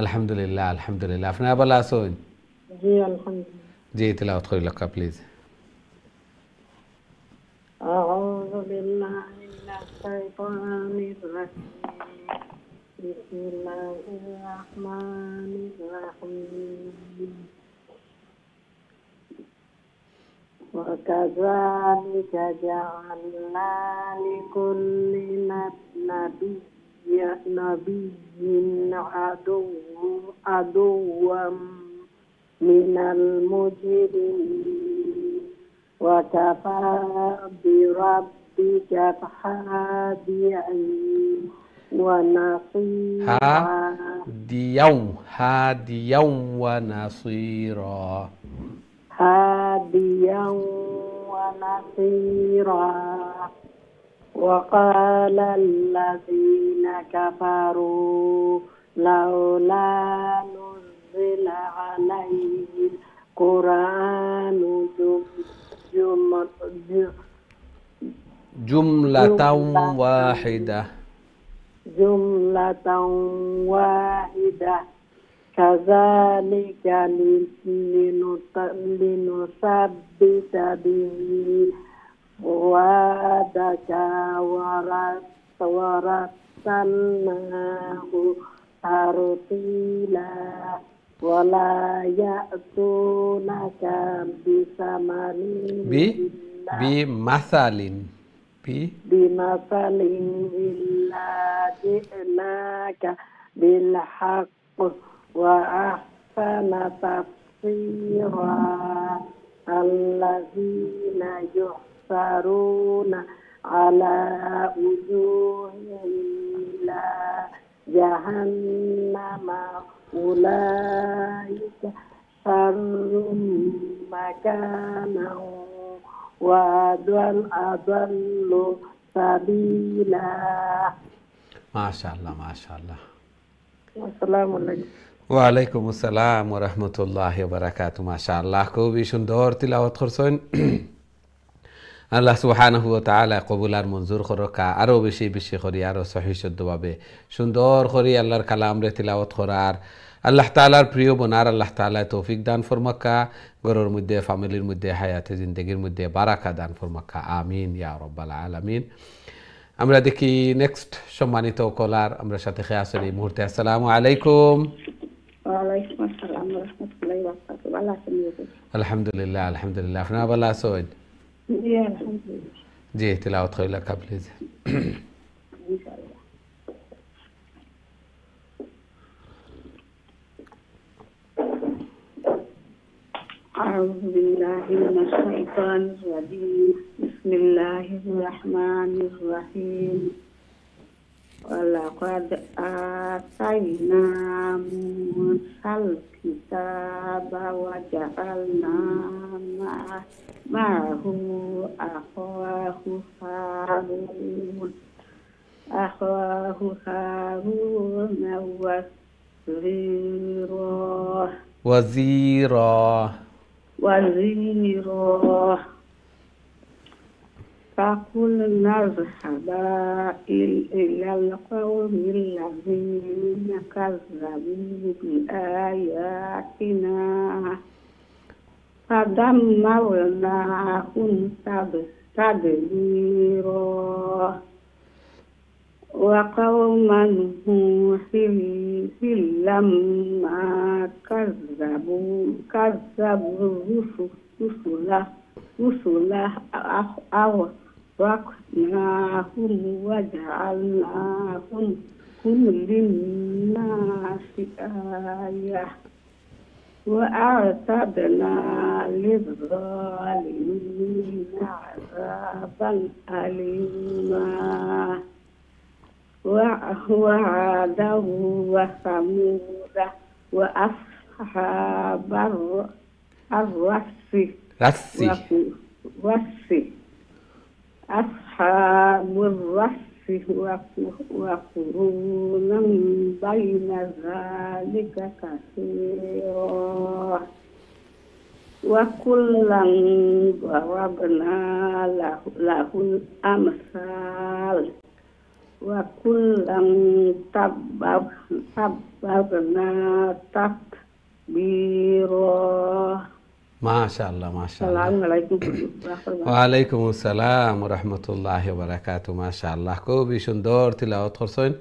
আলহামদুলিল্লাহ আলহামদুলিল্লাহ, আপনারা ভালো আছেন? জি আলহামদুলিল্লাহ। জি তিলাওয়াত করি লক্কা প্লিজ। আউযু বিল্লাহি মিনাশ শাইতানির রাজিম। বিসমিল্লাহির রাহমানির রাহিম। وكذلك جعلنا لكل نبي عدوا من المجرمين وكفى بربك هاديا ونصيرا. هاديا ونصيرا. هاديا ونصيرا. وقال الذين كفروا لولا نزل عليه القرآن جملة واحدة. جملة واحدة كذلك لنثبت به فؤادك ورتلناه ترتيلا ولا يأتونك بمثل إلا جئناك بالحق وأحسن تفسيرا. الذين يحشرون على وجوههم إلى جهنم أولئك شر مكانا وأضل سبيلا. ما شاء الله ما شاء الله. السلام عليكم. ওয়ালাইকুম আসসালাম ওয়া রাহমাতুল্লাহি ওয়া বারাকাতুহু। মাশাআল্লাহ, খুবই সুন্দর তিলাওয়াত করছেন। আল্লাহ সুবহানাহু ওয়া তাআলা কবুল আর মঞ্জুর করকা, আরো বেশি বেশি করি, আরো সহিহ শুদ্ধভাবে সুন্দর করি আল্লাহর কালাম রে তিলাওয়াত করার, আল্লাহ তাআলার প্রিয় বনার আল্লাহ তাআলা তৌফিক দান ফরমাকা, ঘরের মধ্যে, ফ্যামিলির মধ্যে, হায়াতে জিন্দেগির মধ্যে বারাকা দান ফরমাকা। আমিন ইয়া রাব্বাল আলামিন। আমরা দেখি নেক্সট সম্মানিত কলার আমরা সাথে খেয়ে আসেন এই মুহূর্তে। আসসালামু আলাইকুম। ওয়ালাইকুম আসসালাম ওয়া রাহমাতুল্লাহি ওয়া বারাকাতুহু। ভালো আছেন? আলহামদুলিল্লাহ আলহামদুলিল্লাহ, আপনারা ভালো আছেন? জি আলহামদুলিল্লাহ। জি তিলাওয়াত কইলা কা প্লিজ। ইনশাআল্লাহ। আউযু বিল্লাহি মিনাশ শাইতানির রাজিম। বিসমিল্লাহির রাহমানির রাহিম। ولقد آتينا موسى الكتاب وجعلنا معه أخاه هارون أخاه هارون وزيرا فقلنا اذهبا إلى القوم الذين كذبوا بآياتنا فدمرناهم تدميرا وقوم نوح لما كذبوا رسله أغرقناهم وجعلناهم للناس آية وأعتدنا للظالمين عذابا أليما وعادا وثمود وأصحاب الرس أصحاب الرس وقرونا بين ذلك كثيرا وكلا ضربنا له الأمثال وكلا تبرنا تكبيرا মাশাআল্লাহ মাশাআল্লাহ السلام عليكم ওয়ালাইকুম আসসালাম ওয়া রাহমাতুল্লাহি ওয়া বারাকাতুহু মাশাআল্লাহ খুবই সুন্দর তিলাওয়াত করছেন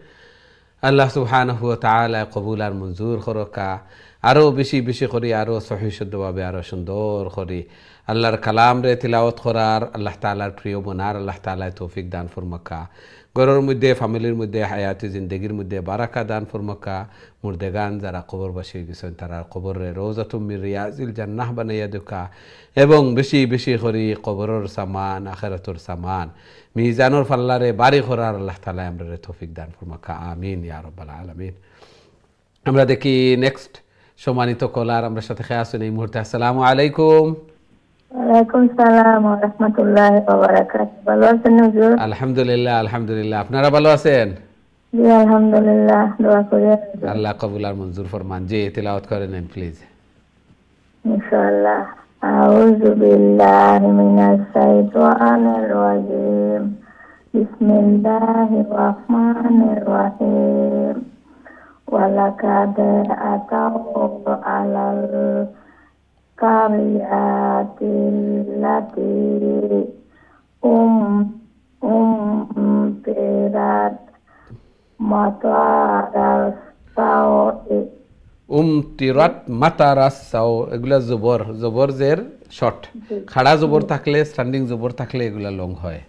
আল্লাহ সুবহানাহু ওয়া তাআলা কবুল আর মঞ্জুর করকা আরো বেশি বেশি করি আরো সহিহ শুদ্ধভাবে আরো সুন্দর করি আল্লাহর কালাম রে তিলাওয়াত করার আল্লাহ তাআলার প্রিয় বনার আল্লাহ তাআলা তৌফিক দান ফরমাকা ঘরের মধ্যে ফ্যামিলির মধ্যে হায়াতি জিন্দেগির মধ্যে বারাকা দান ফরমাকা মুর্দেগান যারা কবরবাসী গেছেন তারা কবরে রওজাতুম মির রিয়াজিল জান্নাহ বানাইয়া দুকা এবং বেশি বেশি করি কবরের সামান আখিরাতের সামান মিজানুর ফাল্লারে বাড়ি করার আল্লাহ তাআলা আমরে তৌফিক দান ফরমাকা আমিন ইয়া রাব্বাল আলামিন আমরা দেখি নেক্সট সম্মানিত কলার আমরা সাথে খেয়ে আসুন এই মুহূর্তে আসসালামু আলাইকুম ওয়ালাইকুম সালাম ওয়া রাহমাতুল্লাহি ওয়া বারাকাতুহু। ভালো আছেন হুজুর? আলহামদুলিল্লাহ আলহামদুলিল্লাহ আপনারা ভালো আছেন? জি আলহামদুলিল্লাহ, দোয়া করি আল্লাহ কবুল আর মঞ্জুর ফরমান। জি তিলাওয়াত করে নেন প্লিজ। ইনশাআল্লাহ। আউযু বিল্লাহি মিনাশ শাইতানির রাজিম। বিসমিল্লাহির রাহমানির রাহিম। ওয়ালাকাদ আতাউ আলাল কারিয়াতিল্লাতি তেরাত মাতারাসাও তিরাত মাতারাসাও এগুলা জবর জবর জের শর্ট খাড়া জবর থাকলে স্ট্যান্ডিং জবর থাকলে এগুলা লং হয়।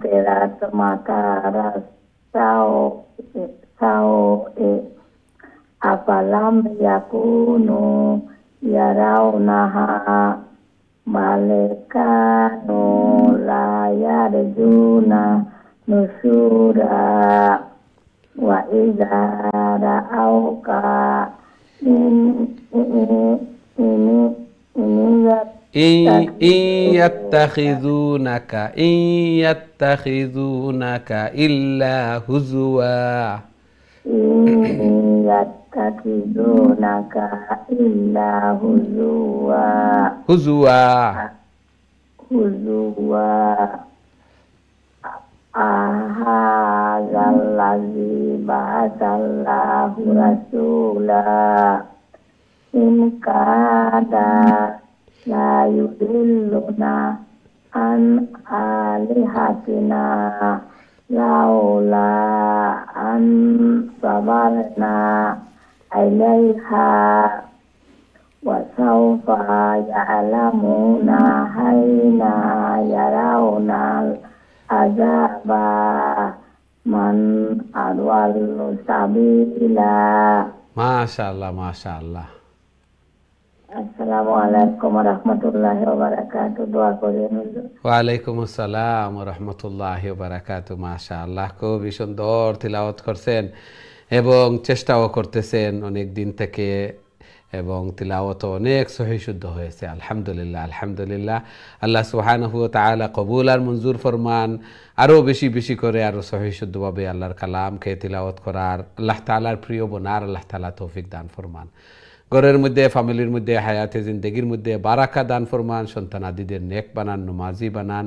তেরাত মাতারাসাও afalam yakunu yarawnaha malekanu la yarjuna nusura wa idza ra'auka yattakhidunaka illa huzwa yattakhidunaka illa huzwa ahadzallazi ba'atsallahu rasula in kada la yudilluna an alihatina laula an sabarna alaiha wa sawfa ya'lamuna hayna yarawna azaba man adwallu sabila. মাশাআল্লাহ মাশাআল্লাহ। আসসালামু আলাইকুম ওয়া রাহমাতুল্লাহি ওয়া বারাকাতুহু। দোয়া করেন হুজুর। ওয়া আলাইকুম আসসালাম ওয়া রাহমাতুল্লাহি ওয়া বারাকাতুহু। মাশাআল্লাহ খুবই সুন্দর তিলাওয়াত করছেন এবং চেষ্টাও করতেছেন অনেক দিন থেকে এবং তিলাওয়াত অনেক সহি শুদ্ধ হয়েছে। আলহামদুলিল্লাহ, আলহামদুলিল্লাহ। আল্লাহ সুবহানাহু ওয়া তাআলা কবুল আর মঞ্জুর ফরমান। আরও বেশি বেশি করে আরও সহি শুদ্ধভাবে আল্লাহর কালামকে তিলাওয়াত করার, আল্লাহ তাআলার প্রিয় বোনার আল্লাহ তাআলা তৌফিক দান ফরমান। ঘরের মধ্যে, ফ্যামিলির মধ্যে, হায়াতে জিন্দেগির মধ্যে বারাকা দান ফরমান। সন্তানাদিদের নেক বানান, নমাজি বানান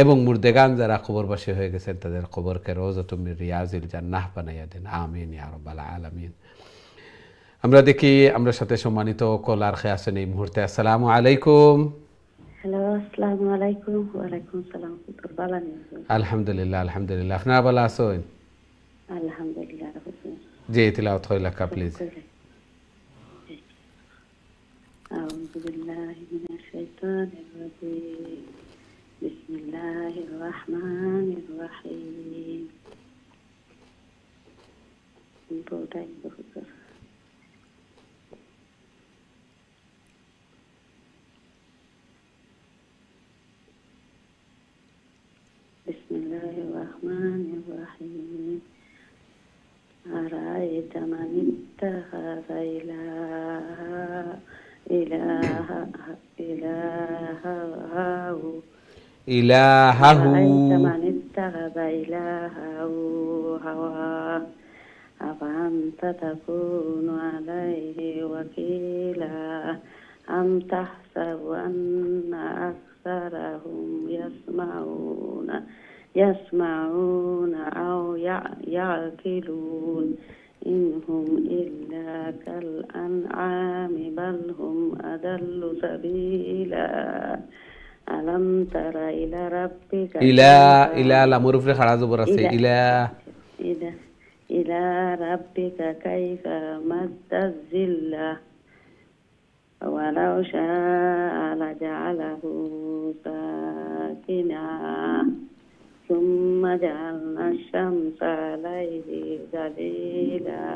এবং মুর্দেগান যারা কবরবাসী হয়ে গেছেন তাদের কবরকে রওজাতুম মিন রিয়াজিল জান্নাহ বানাইয়া দেন। আমিন ইয়া রাব্বাল আলামিন। আমরা দেখি আমরা সাথে সম্মানিত কলার খে আছেন এই মুহূর্তে। আসসালামু আলাইকুম। হ্যালো, আসসালামু আলাইকুম। ওয়ালাইকুম সালাম। ভালো আছেন? আলহামদুলিল্লাহ, আলহামদুলিল্লাহ। আপনারা ভালো আছেন? আলহামদুলিল্লাহ। জি, তিলাওয়াত হইলা কা প্লিজ। আউযু বিল্লাহি মিনাশ শাইতানির রাজিম। বিসমিল্লাহির রহমানির রহিম। বোটাই বহুত। بسم الله الرحمن الرحيم. أرأيت من اتخذ إلهه أرأيت من اتخذ إلهه هواه أفأنت تكون عليه وكيلا أم تحسب أن أكثرهم يسمعون أو يعقلون إن هم إلا كالأنعام بل هم أضل سبيلا ألم تر إلى ربك إلى لامور في خلاص براسي إلى ربك كيف مد الظل ولو شاء لجعله ساكنا ثم جعلنا الشمس عليه دليلا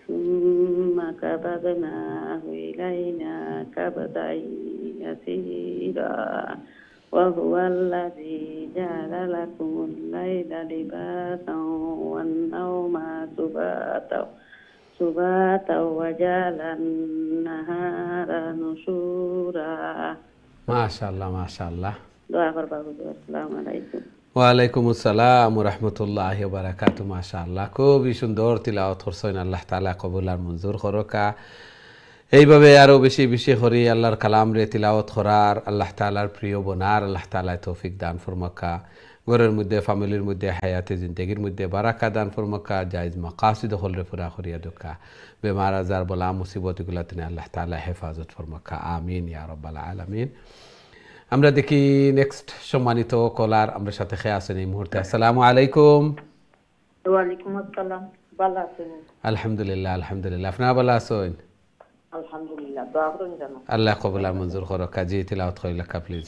ثم كبدناه إلينا كبدا يسيرا وهو الذي جعل لكم الليل لباسا والنوم سباتا وجعل النهار نشورا. ما شاء الله ما شاء الله. دعاء السلام عليكم. ওয়ালাইকুম আসসালাম ওয়া রাহমাতুল্লাহি ওয়া বারাকাতুহু। মাশাআল্লাহ, খুবই সুন্দর তিলাওয়াত করছেন। আল্লাহ তাআলা কবুল আর মঞ্জুর করুকা। এইভাবে আরও বেশি বেশি করে আল্লাহর কালাম রে তিলাওয়াত করার, আল্লাহ তাআলার প্রিয় বোনার আল্লাহ তাআলা তৌফিক দান ফরমাকা। ঘরের মধ্যে, ফ্যামিলির মধ্যে, হায়াতে জিন্দেগির মধ্যে বারাকা দান ফরমাকা। জায়েজ মাকাসিদ হলরে পুরা করিয়া দুকা। বেমার আজার বলা মুসিবতগুলা তিনি আল্লাহ তাআলা হেফাজত ফরমাকা। আমিন ইয়া রাব্বাল আলামিন। আমরা দেখি নেক্সট সম্মানিত কলার আমরা সাথে খেয়ে আছেন এই মুহূর্তে। আসসালামু আলাইকুম। ওয়ালাইকুম আসসালাম। ভালো আছেন? আলহামদুলিল্লাহ, আলহামদুলিল্লাহ। আপনারা ভালো আছেন? আলহামদুলিল্লাহ। দোয়া করুন যেন আল্লাহ কবুল আর মঞ্জুর করুক। কাজী তিলাওয়াত করিলা কা প্লিজ।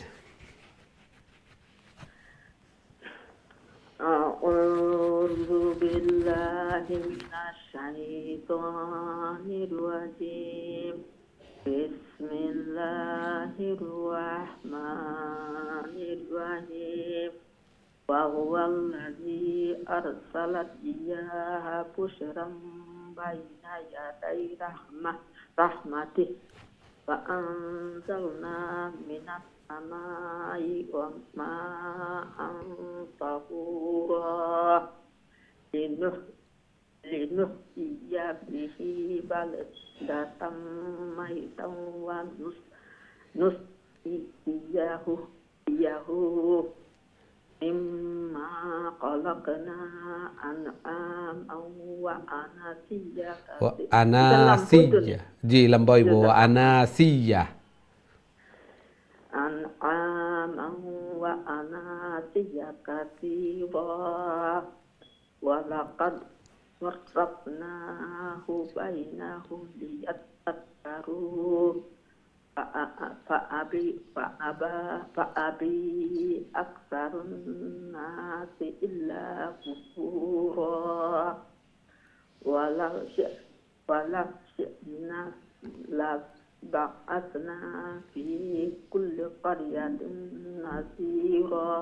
আউযু বিল্লাহি মিনাশ শাইতানির রাজিম। বিসমিল্লাহির রাহমানির রাহিম। وهو الذي أرسل الرياح بشرا بين يدي رحمته فأنزلنا من السماء ماء طهورا لنحيي به بلدة ميتا ونسقيه مما خلقنا أنعاما وأناسيا. جي لمبا ibu وأناسيا. أنعاما وأناسيا كثيرا ولقد صرفناه بينهم ليذكروا فأبي أكثر الناس إلا كفورا ولو شئنا لبعثنا في كل قرية نذيرا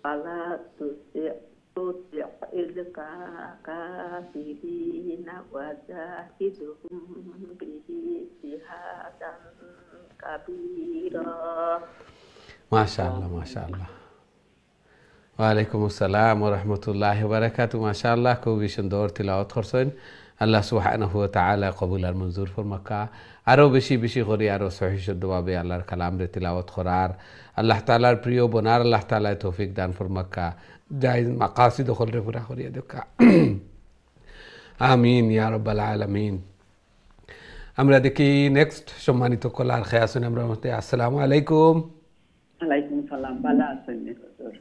فلا تطع تطع الكافرين وجاهدهم به جهادا كبيرا. ما شاء الله ما شاء الله. ওয়ালাইকুম আসসালাম ওয়া রাহমাতুল্লাহি ওয়া বারাকাতুহু। মাশাআল্লাহ, খুবই সুন্দর তিলাওয়াত করছেন। আল্লাহ সুবহানাহু ওয়া তাআলা কবুল আর মঞ্জুর ফরমাক্কা। আরও বেশি বেশি করে আরও সহি শুদ্ধভাবে আল্লাহর কালাম রে তিলাওয়াত করার, আল্লাহ তাআলার প্রিয় বনার আল্লাহ তাআলা তৌফিক দান ফরমাক্কা। জায়েজ মাকাসিদ হলরে পুরা করিয়া দেখা। আমিন ইয়া রাব্বাল আলামিন। আমরা দেখি নেক্সট সম্মানিত কলার খেয়া শুনে আমরা মতে। আসসালামু আলাইকুম। ওয়ালাইকুম সালাম। ভালো আছেন হুজুর?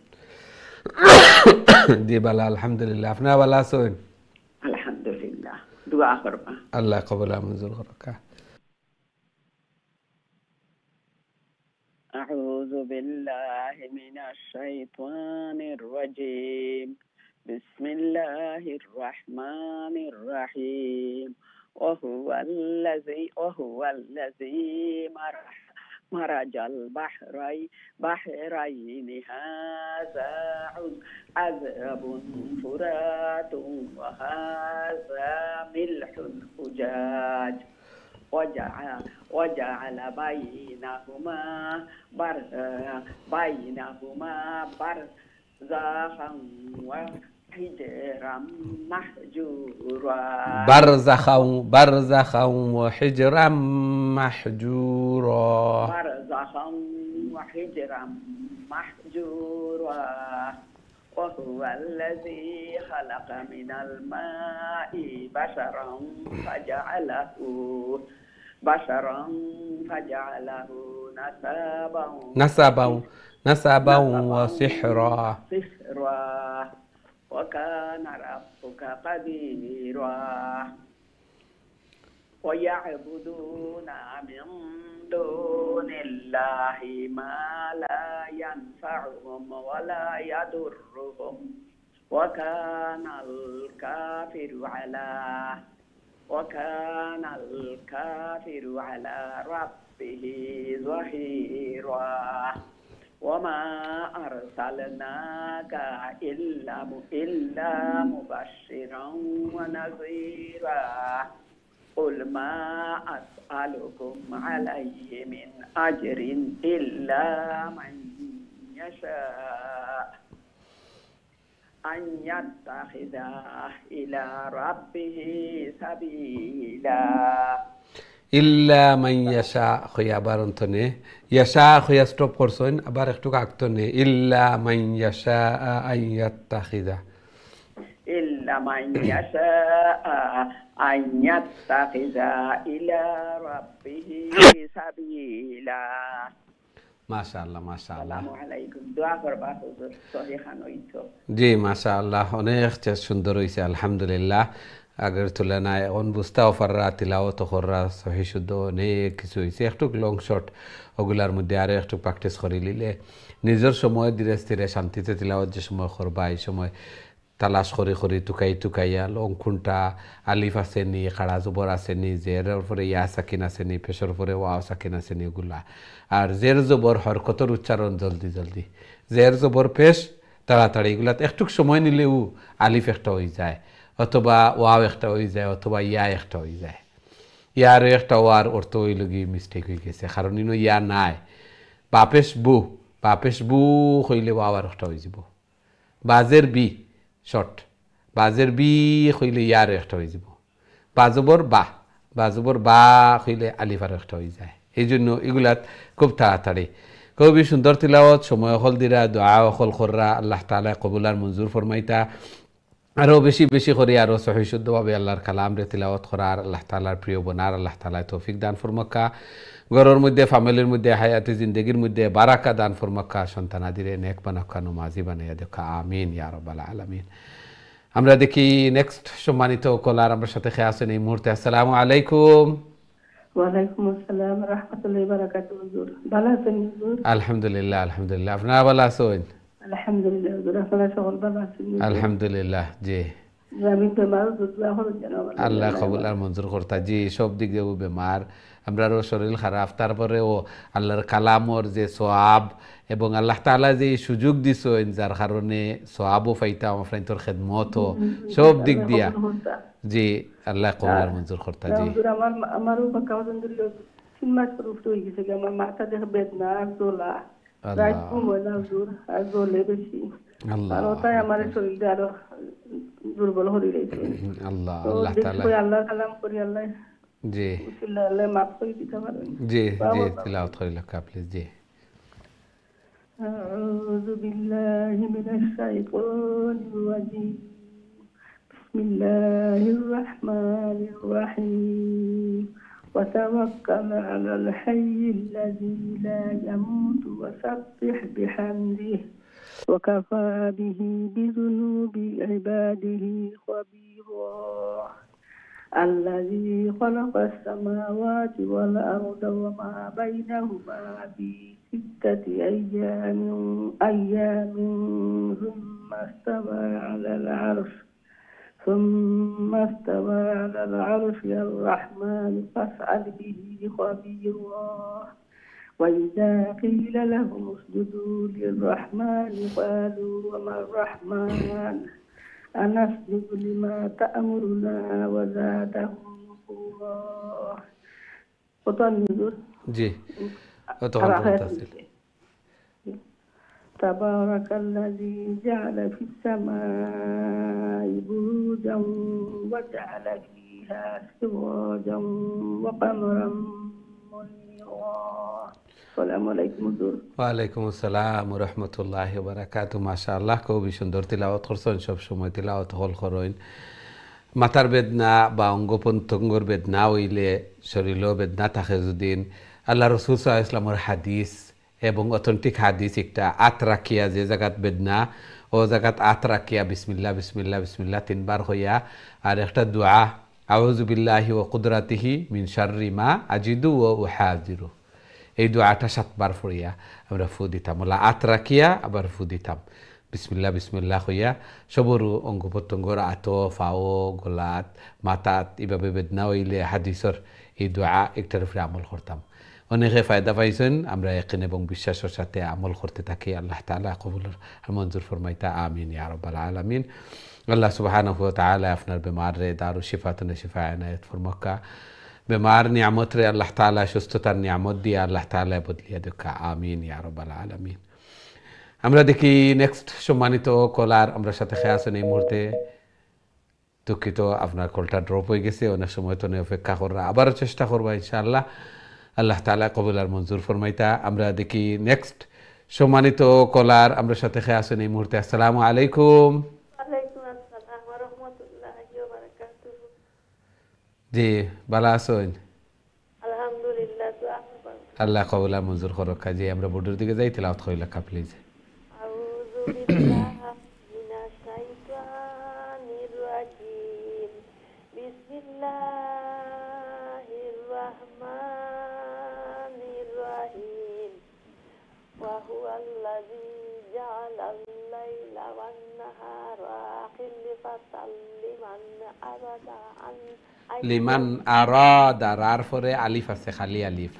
জি বালা, আলহামদুলিল্লাহ। আপনারা ভালো আছেন? আলহামদুলিল্লাহ। দোয়া করবা। আল্লাহ কবুল মঞ্জুর করুকা। أعوذ بالله من الشيطان الرجيم. بسم الله الرحمن الرحيم. وهو الذي مرج البحرين هذا عذب فرات وهذا ملح أجاج وجعل بينهما برزخا وحجرا محجورا. برزخا وحجرا محجورا. برزخا وحجرا محجورا. وهو الذي خلق من الماء بشرا فجعله نسبا وسحرا. وكان ربك قديرا. ويعبدون من دون الله ما لا ينفعهم ولا يضرهم وكان الكافر على ربه ظهيرا. وما أرسلناك إلا مبشرا ونذيرا. قل ما أسألكم عليه من أجر إلا من يشاء أن يتخذ إلى ربه سبيلا. إلا من يشاء خيا بارنتني يشاء خيا ستوب كورسون أبارك أكتني إلا من يشاء أن يتخذ إلا من يشاء أن يتخذ إلى ربه سبيلا. মাশাআল্লাহ মাশাআল্লাহ। আসসালামু আলাইকুম। দোয়া করবা হুজুর সহিহান হইতো। জি মাশাআল্লাহ, অনেক সুন্দর হইছে আলহামদুলিল্লাহ। আগের তুলনায় অন বুঝতাও পাররা, তিলাওয়াত কররা, সহি শুদ্ধ অনেক কিছু হয়েছে। একটু লং শর্ট ওগুলার মধ্যে আরও একটু প্র্যাকটিস করে নিলে নিজের সময় ধীরে স্থিরে শান্তিতে তিলাওয়াত যে সময় করবা, এই সময় তালাশ করে টুকাইয়া লং খুনটা আলিফ আসেনি, খাড়া জবর আসেনি, জের উপরে ইয়া সাকিন আসেনি, পেশর উপরে ওয়াও সাকিন আসেনি, ওগুলা। আর জের জবর হরকতর উচ্চারণ জলদি জের জবর পেশ তাড়াতাড়ি, এগুলাতে একটু সময় নিলেও আলিফ একটা হয়ে যায়, অথবা ওয়াও একটা হয়ে যায়, অথবা ইয়া একটা হয়ে যায়। ইয়ারও একটা ওয়ার অর্থ হইল গিয়ে মিস্টেক হয়ে গেছে, কারণ ইনো ইয়া নাই। বাপেশ বু হইলে ওয়াও একটা হয়ে যাব। বাজের বি শর্ট, বাজের বি হইলে ইয়ার একটা হয়ে যাব। বাজবর বা হইলে আলিফার একটা হয়ে যায়। এই জন্য এগুলাত খুব তাড়াতাড়ি খুবই সুন্দর তিলাওয়াত, সময় হল দিরা, দোয়া হল কররা, আল্লাহ তাআলা কবুলার মঞ্জুর ফরমাইতা। আরও বেশি বেশি করে আরও সহি শুদ্ধভাবে আল্লাহর কালাম রে তিলাওয়াত করার, আল্লাহ তাআলার প্রিয় বনার আল্লাহ তাআলা তৌফিক দান ফরমাক্কা। ঘরের মধ্যে, ফ্যামিলির মধ্যে, হায়াতি জিন্দগির মধ্যে বারাকা দান ফরমাক্কা। সন্তানাদিরে নেক বানাক্কা, নমাজি বানাইয়া দেখা। আমিন ইয়া রাব্বাল আলামিন। আমরা দেখি নেক্সট সম্মানিত কলার আমার সাথে খেয়ে আছেন এই মুহূর্তে। আসসালামু আলাইকুম। ওয়ালাইকুম আসসালাম রাহমাতুল্লাহি ওয়া বারাকাতুহু। হুজুর ভালো আছেন? হুজুর আলহামদুলিল্লাহ আলহামদুলিল্লাহ। আপনারা ভালো আছেন? আলহামদুলিল্লাহ হুজুর, আপনারা সকল ভালো আছেন? আলহামদুলিল্লাহ। জি আমি বেমার দোয়া করুন যেন আল্লাহ কবুল আর মঞ্জুর করতা জি সব দিক দিয়ে বেমার আমরারও শরীর খারাপ তারপরেও আল্লাহর কালামর যে সোয়াব এবং আল্লাহ তাআলা যে সুযোগ দিছেন যার কারণে সোয়াবও পাইতাম আপনার খেদমতও সব দিক দিয়া জি আল্লাহ কবুল আর মঞ্জুর করতা জি আমারও কাগজন দিল 3 মাস পর উঠে গেছে আমার মাথা দেখে বেদনা আর দোলা রাত ঘুমাইলাম জোর আর দোলে বেশি আর ওটাই আমার শরীরটা আরো দুর্বল হয়ে গেছে আল্লাহ আল্লাহ তাআলা আল্লাহর কালাম করি আল্লাহ জি আল্লাহ মাফ করে দিতে পারেন জি জি তিলাওয়াত করি লক্ষ প্লিজ জি أعوذ بالله من الشيطان الرجيم بسم الله الرحمن الرحيم وتوكل على الحي الذي لا يموت وسبح بحمده وكفى به بذنوب عباده خبيرا الذي خلق السماوات والأرض وما بينهما في 6 أيام ثم استوى على العرش الرحمن فاسأل به خبيرا وإذا قيل لهم اسجدوا للرحمن قالوا وما الرحمن أنسجد لما تأمرنا وزادهم نفورا وطنزل جي تبارك الذي جعل في السماء بروجا وجعل فيها سراجا وقمرا منيرا السلام عليكم ওয়ালাইকুম আসসালাম ওয়া রাহমাতুল্লাহি ওয়া বারাকাতুহু মাশাআল্লাহ খুব সুন্দর তিলাওয়াত করছেন সব সময় তিলাওয়াত হল করেন মাথার বেদনা বা অঙ্গ প্রত্যঙ্গর বেদনা হইলে শরীরেও বেদনা থাকে যদিন আল্লাহ রাসূল সাল্লাল্লাহু আলাইহি ওয়াসাল্লামের হাদিস এবং অথেন্টিক হাদিস একটা আত রাখিয়া যে জায়গাত বেদনা ও জায়গাত আত রাখিয়া বিসমিল্লাহ বিসমিল্লাহ বিসমিল্লাহ 3 বার হইয়া আর একটা দোয়া আউযু বিল্লাহি ওয়া কুদরাতিহি মিন শাররি মা আজিদু ওয়া উহাযিরু এই দোয়াটা 7 বার পড়িয়া আমরা ফু দিতাম ওলা আত রাখিয়া আবার ফু দিতাম বিসমিল্লাহ বিসমিল্লাহ হইয়া সবরু অঙ্গ প্রত্যঙ্গর আত ফাও গলাত মাথাত এইভাবে বেদনা হইলে হাদিসর এই দোয়া একটার উপরে আমল করতাম অনেকে ফায়দা পাইছেন আমরা ইয়াকিন এবং বিশ্বাসের সাথে আমল করতে থাকি আল্লাহ তাআলা কবুল আর মঞ্জুর ফরমাইতা আমিন ইয়া রাব্বাল আলামিন আল্লাহ সুবহানাহু ওয়া তাআলা আপনার বেমারে দারু শিফাতুন শিফা আনায়াত ফরমাক্কা বেমার নিয়ামত রে আল্লাহ তাআলা সুস্থতার নিয়ামত দিয়ে আল্লাহ তাআলা বদলিয়া দেখা আমিন ইয়া রাব্বাল আলামিন আমরা দেখি নেক্সট সম্মানিত কলার আমরা সাথে খেয়ে আছেন এই মুহূর্তে দুঃখিত আপনার কলটা ড্রপ হয়ে গেছে অনেক সময় তো অপেক্ষা করা আবারও চেষ্টা করবো ইনশাআল্লাহ আল্লাহ তাআলা কবুল আর মঞ্জুর ফরমাইতা আমরা দেখি নেক্সট সম্মানিত কলার আমরা সাথে খেয়ে আছেন এই মুহূর্তে আসসালামু আলাইকুম জি ভালো আছেন আলহামদুলিল্লাহ আল্লাহ কবুল আর মঞ্জুর করুক জি আমরা বোর্ডের দিকে যাই তেলাওয়াত করি লেখা প্লিজ আউযু বিল্লাহি মিনাশ শাইতানির রাজিম বিসমিল্লাহির রাহমানির রাহিম ওয়া হুয়াল্লাযী জা'আলাল লাইলা ওয়ান নাহারা খিলফাতাল লিমান আরাদা রার পরে আলিফ আছে খালি আলিফ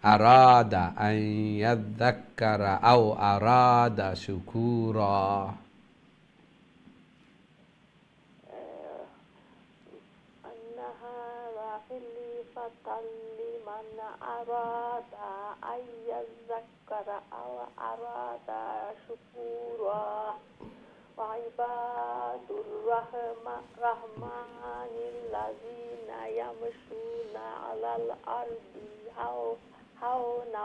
আরাদা আন ইয়াযাক্কারা আও আরাদা শুকুরা النهار خليفة لمن أراد أن يذكر أو أراد شكورا وعباد الرحمن الذين يمشون على الأرض هونا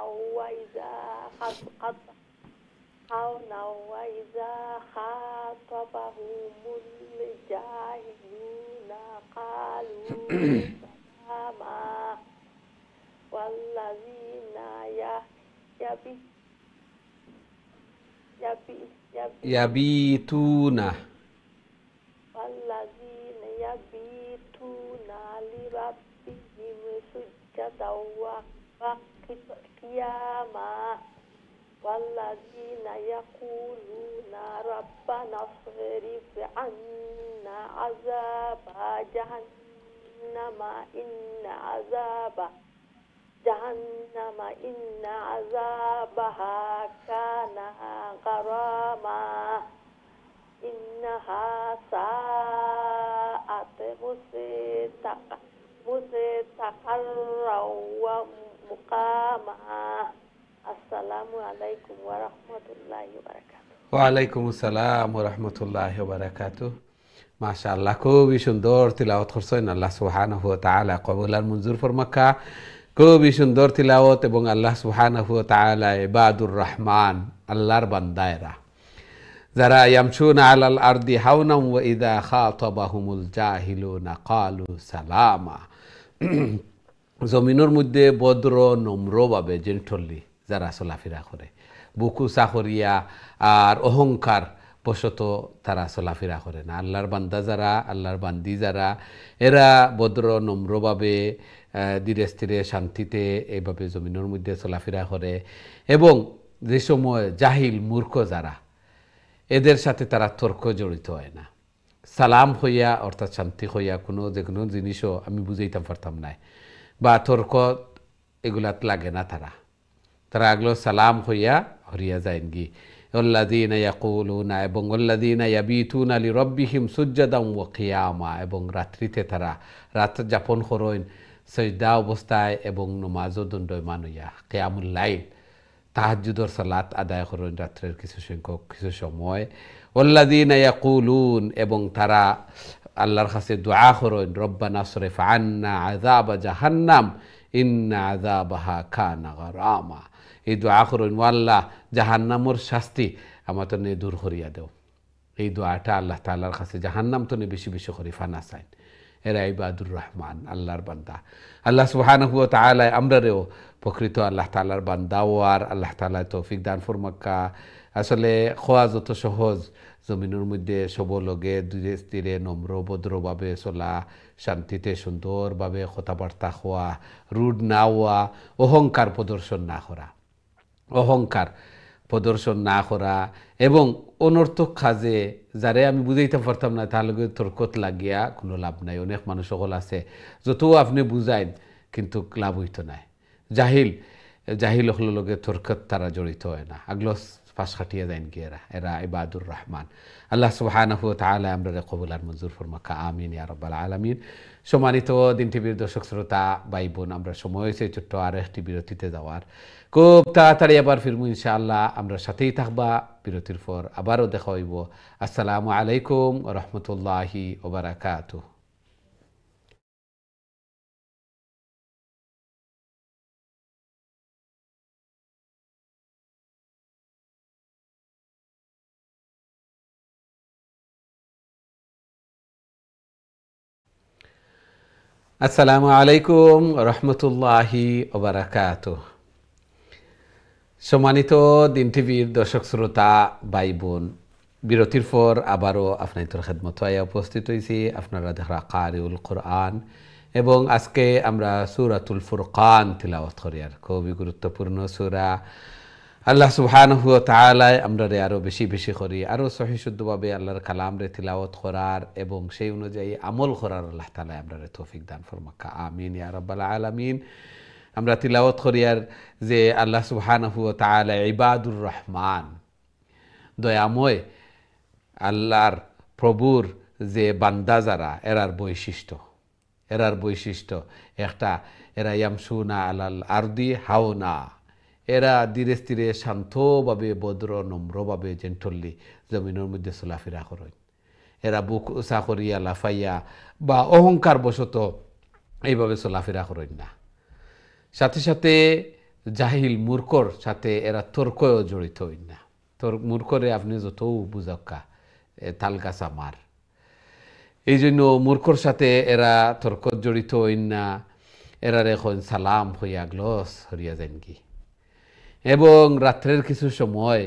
وإذا خاطبهم الجاهلون قالوا سلاما والذين يبيتون لربهم سجدا وقياما والذين يقولون ربنا اصرف عنا عذاب جهنم إن عذابها كان غراما إنها ساءت مستقرا ومقاما السلام عليكم ورحمة الله وبركاته ওয়ালাইকুম আসসালাম ওয়া রাহমাতুল্লাহি ওয়া বারাকাতুহু মাশাআল্লাহ খুবই সুন্দর তিলাওয়াত করছেন আল্লাহ সুবহানাহু ওয়া তাআলা কবুল আর মঞ্জুর ফরমাক্কা খুবই সুন্দর তিলাওয়াত এবং আল্লাহ সুবহানাহু ওয়া তাআলা ইবাদুর রহমান আল্লাহর বান্দায়েরা যারা ইয়ামশুনা আলাল আরদি হাওনাম ওয়া ইযা খাতাবাহুমুল জাহিলুনা ক্বালু সালামা জমিনের মধ্যে ভদ্র নম্রভাবে জেন্টলি যারা চলাফেরা করে বুকু চাকরিয়া আর অহংকার বশত তারা চলাফেরা করে না আল্লাহর বান্দা যারা আল্লাহর বান্দি যারা এরা ভদ্র নম্রভাবে ধীরে স্থিরে শান্তিতে এইভাবে জমিনের মধ্যে চলাফেরা করে এবং যে সময় জাহিল মূর্খ যারা এদের সাথে তারা তর্ক জড়িত হয় না সালাম হইয়া অর্থাৎ শান্তি হইয়া যে কোনো জিনিসও আমি বুঝাইতাম পারতাম না বা তর্ক এগুলাত লাগে না তারা আগলো সালাম হইয়া হরিয়া যায়নি আল্লাযীনা ইয়াকুলুনা এবং আল্লাযীনা ইয়াবিতুনা লিরাব্বিহিম সুজদান ওয়া কিয়ামা এবং রাত্রিতে তারা রাত যাপন করেন সিজদা অবস্থায় এবং নামাজও দণ্ডায়মান হইয়া কিয়ামুল লাইল তাহাজ্জুদের সালাত আদায় করেন রাত্রের কিছু সময় আল্লাযীনা ইয়াকুলুন এবং তারা আল্লাহর কাছে দোয়া করেন রব্বানা সরিফ আন্না আযাব জাহান্নাম ইন্না আযাবাহা কানা গারামা এই দোয়া করেন আল্লাহ জাহান্নামের শাস্তি আমার তো দূর করিয়া দেও এই দোয়াটা আল্লাহ তাআলার কাছে জাহান্নাম তো বেশি বেশি করে ফানা চাই এরা ইবাদুর রহমান আল্লাহর বান্দা আল্লাহ সুবহানাহু ওয়া তাআলা আমরারেও প্রকৃত আল্লাহ তাআলার বান্দা ও আর আল্লাহ তাআলা তৌফিক দান ফরমাক্কা আসলে খোয়া যত সহজ জমিনের মধ্যে সব লগে ধীরে স্থিরে নম্র ভদ্রভাবে চলা শান্তিতে সুন্দরভাবে কথাবার্তা হওয়া রুড না হওয়া অহংকার প্রদর্শন না করা এবং অনর্থক কাজে যারে আমি বুঝাইতে পারতাম না তার লগে তর্কত লাগিয়া কোনো লাভ নাই অনেক মানুষ সকল আছে যত আপনি বুঝাইন কিন্তু লাভ হইতো নাই জাহিল হল লগে তর্কত তারা জড়িত হয় না আগলো পাশ খাটিয়ে যায়ন কি এরা ইবাদুর রহমান আল্লাহ সুবহানাহু ওয়া তাআলা আমরা কবুল আর মঞ্জুর ফরমাক্কা আমিন ইয়া রাব্বাল আলামিন সম্মানিত দিন টিভির দর্শক শ্রোতা ভাই বোন আমরা সময় হয়েছে ছোট্ট আর একটি বিরতিতে যাওয়ার খুব তাড়াতাড়ি আবার ফিরবো ইনশাআল্লাহ আমরা সাথেই থাকবা বিরতির পর আবারও দেখা হইব আসসালামু আলাইকুম ওয়া রাহমাতুল্লাহি ওয়া বারাকাতুহু আসসালামু আলাইকুম রহমতুল্লাহি ওয়া বারাকাতুহু সম্মানিত দিন টিভির দর্শক শ্রোতা ভাই বোন বিরতির পর আবারও আপনাদের খেদমত আয়া উপস্থিত হয়েছি আপনারা দেখা কারিউল কোরআন এবং আজকে আমরা সূরাতুল ফুরকান তিলাওয়াত করি আর খুবই গুরুত্বপূর্ণ সূরা আল্লাহ সুবহানাহু ওয়া তাআলা আমরা আরো বেশি বেশি করি আরো সহিহ শুদ্ধভাবে আল্লাহর কালাম রে তিলাওয়াত করার এবং সেই অনুযায়ী আমল করার আল্লাহ তাআলা আমাদের তৌফিক দান ফরমাক্কা আমিন ইয়া রাব্বাল আলামিন আমরা তিলাওয়াত করি আর যে আল্লাহ সুবহানাহু ওয়া তাআলা ইবাদুর রহমান দয়াময় আল্লাহর প্রভুর যে বান্দা যারা এরার বৈশিষ্ট্য একটা এরা ইয়ামশুনা আলাল আরদি হাওনা এরা ধীরে স্থিরে শান্তভাবে ভদ্র নম্রভাবে জেন্টলি জমিনের মধ্যে চলাফেরা করেন এরা বুক উঁচা করিয়া লাফাইয়া বা অহংকার বশত এইভাবে চলাফেরা করেন না সাথে সাথে জাহিল মূর্খর সাথে এরা তর্কও জড়িত হইন না মূর্খরে আপনি যত বুঝাক্কা তালগাছা মার এই জন্য মূর্খর সাথে এরা তর্ক জড়িত হইন না এরার এখন সালাম হইয়া গ্লস হরিয়া যান কি এবং রাত্রের কিছু সময়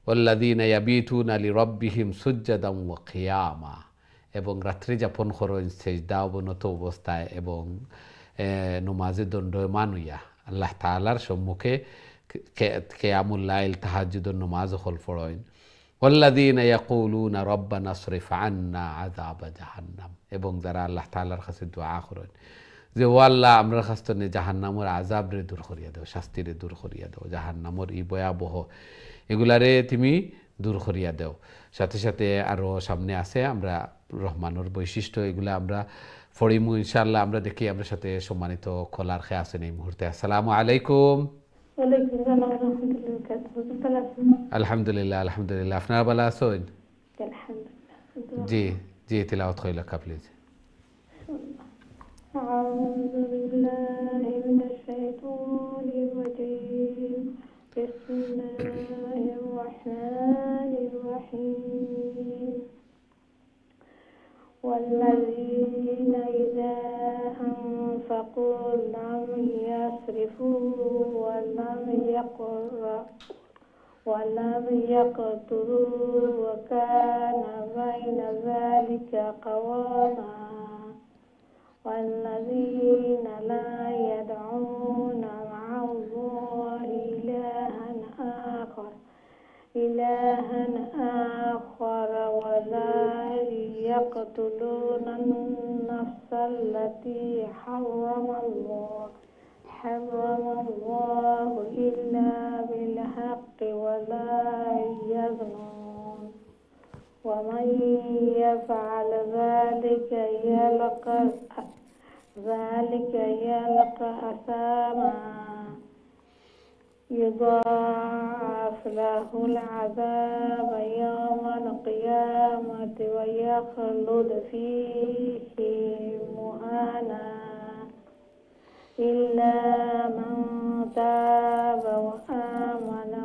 আল্লাযীনা ইয়াবিতুনা লিরাব্বিহিম সুজদান ওয়া কিয়ামা এবং রাত্রি যাপন করেন সিজদা অবনত অবস্থায় এবং নমাজে দণ্ডায়মান হইয়া আল্লাহ তাআলার সম্মুখে কিয়ামুল লাইল তাহাজ্জুদের নামাজ হল পড়েন ওয়াল্লাযীনা ইয়াকুলুনা রাব্বানা আসরিফ আন্না আযাব জাহান্নাম এবং যারা আল্লাহ তাআলার কাছে দোয়া করেন যে ও আল্লাহ আমরার কাছ থেকে জাহান্নামের আযাব রে দূর করিয়া দাও শাস্তি রে দূর করিয়া দাও জাহান্নামের এই ভয়াবহ এগুলারে তুমি দূর করিয়া দাও সাথে সাথে আরো সামনে আছে আমরা রহমানের বৈশিষ্ট্য এগুলা আমরা পড়িমু ইনশাআল্লাহ আমরা দেখি আমরা সাথে সম্মানিত কলার খেয়ে আছেন এই মুহূর্তে আসসালামু আলাইকুম ওয়ালাইকুম আসসালাম ওয়া রাহমাতুল্লাহি ওয়া বারাকাতুহু আলহামদুলিল্লাহ আলহামদুলিল্লাহ আপনারা ভালো আছেন আলহামদুলিল্লাহ জি জি তিলাওয়াত কইলা প্লিজ أعوذ بالله من الشيطان الرجيم بسم الله الرحمن الرحيم والذين إذا أنفقوا لم يسرفوا ولم يقتروا وكان بين ذلك قواما والذين لا يدعون مع الله إلها آخر ولا يقتلون النفس التي حرم الله إلا بالحق ولا يزنون ومن يفعل ذلك يلقى أثاما يضاعف له العذاب يوم القيامة ويخلد فيه مهانا إلا من تاب وآمن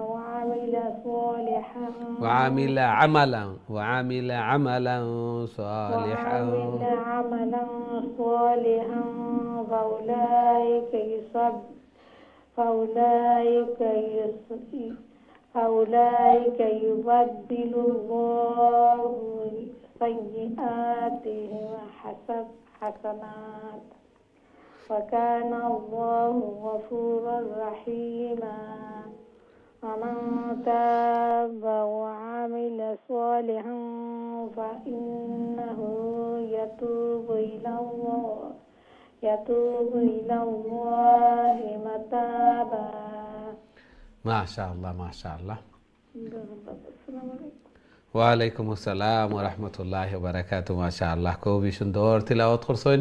وعمل عملا صالحا فأولئك يبدل الله سيئاتهم حسنات وكان الله غفورا رحيما ومن تاب وعمل صالحا فإنه يتوب إلى الله متابا ما شاء الله ওয়ালাইকুম আসসালাম ওয়া রাহমাতুল্লাহি ওয়া বারাকাতুহু মাশাআল্লাহ খুবই সুন্দর তিলাওয়াত করছেন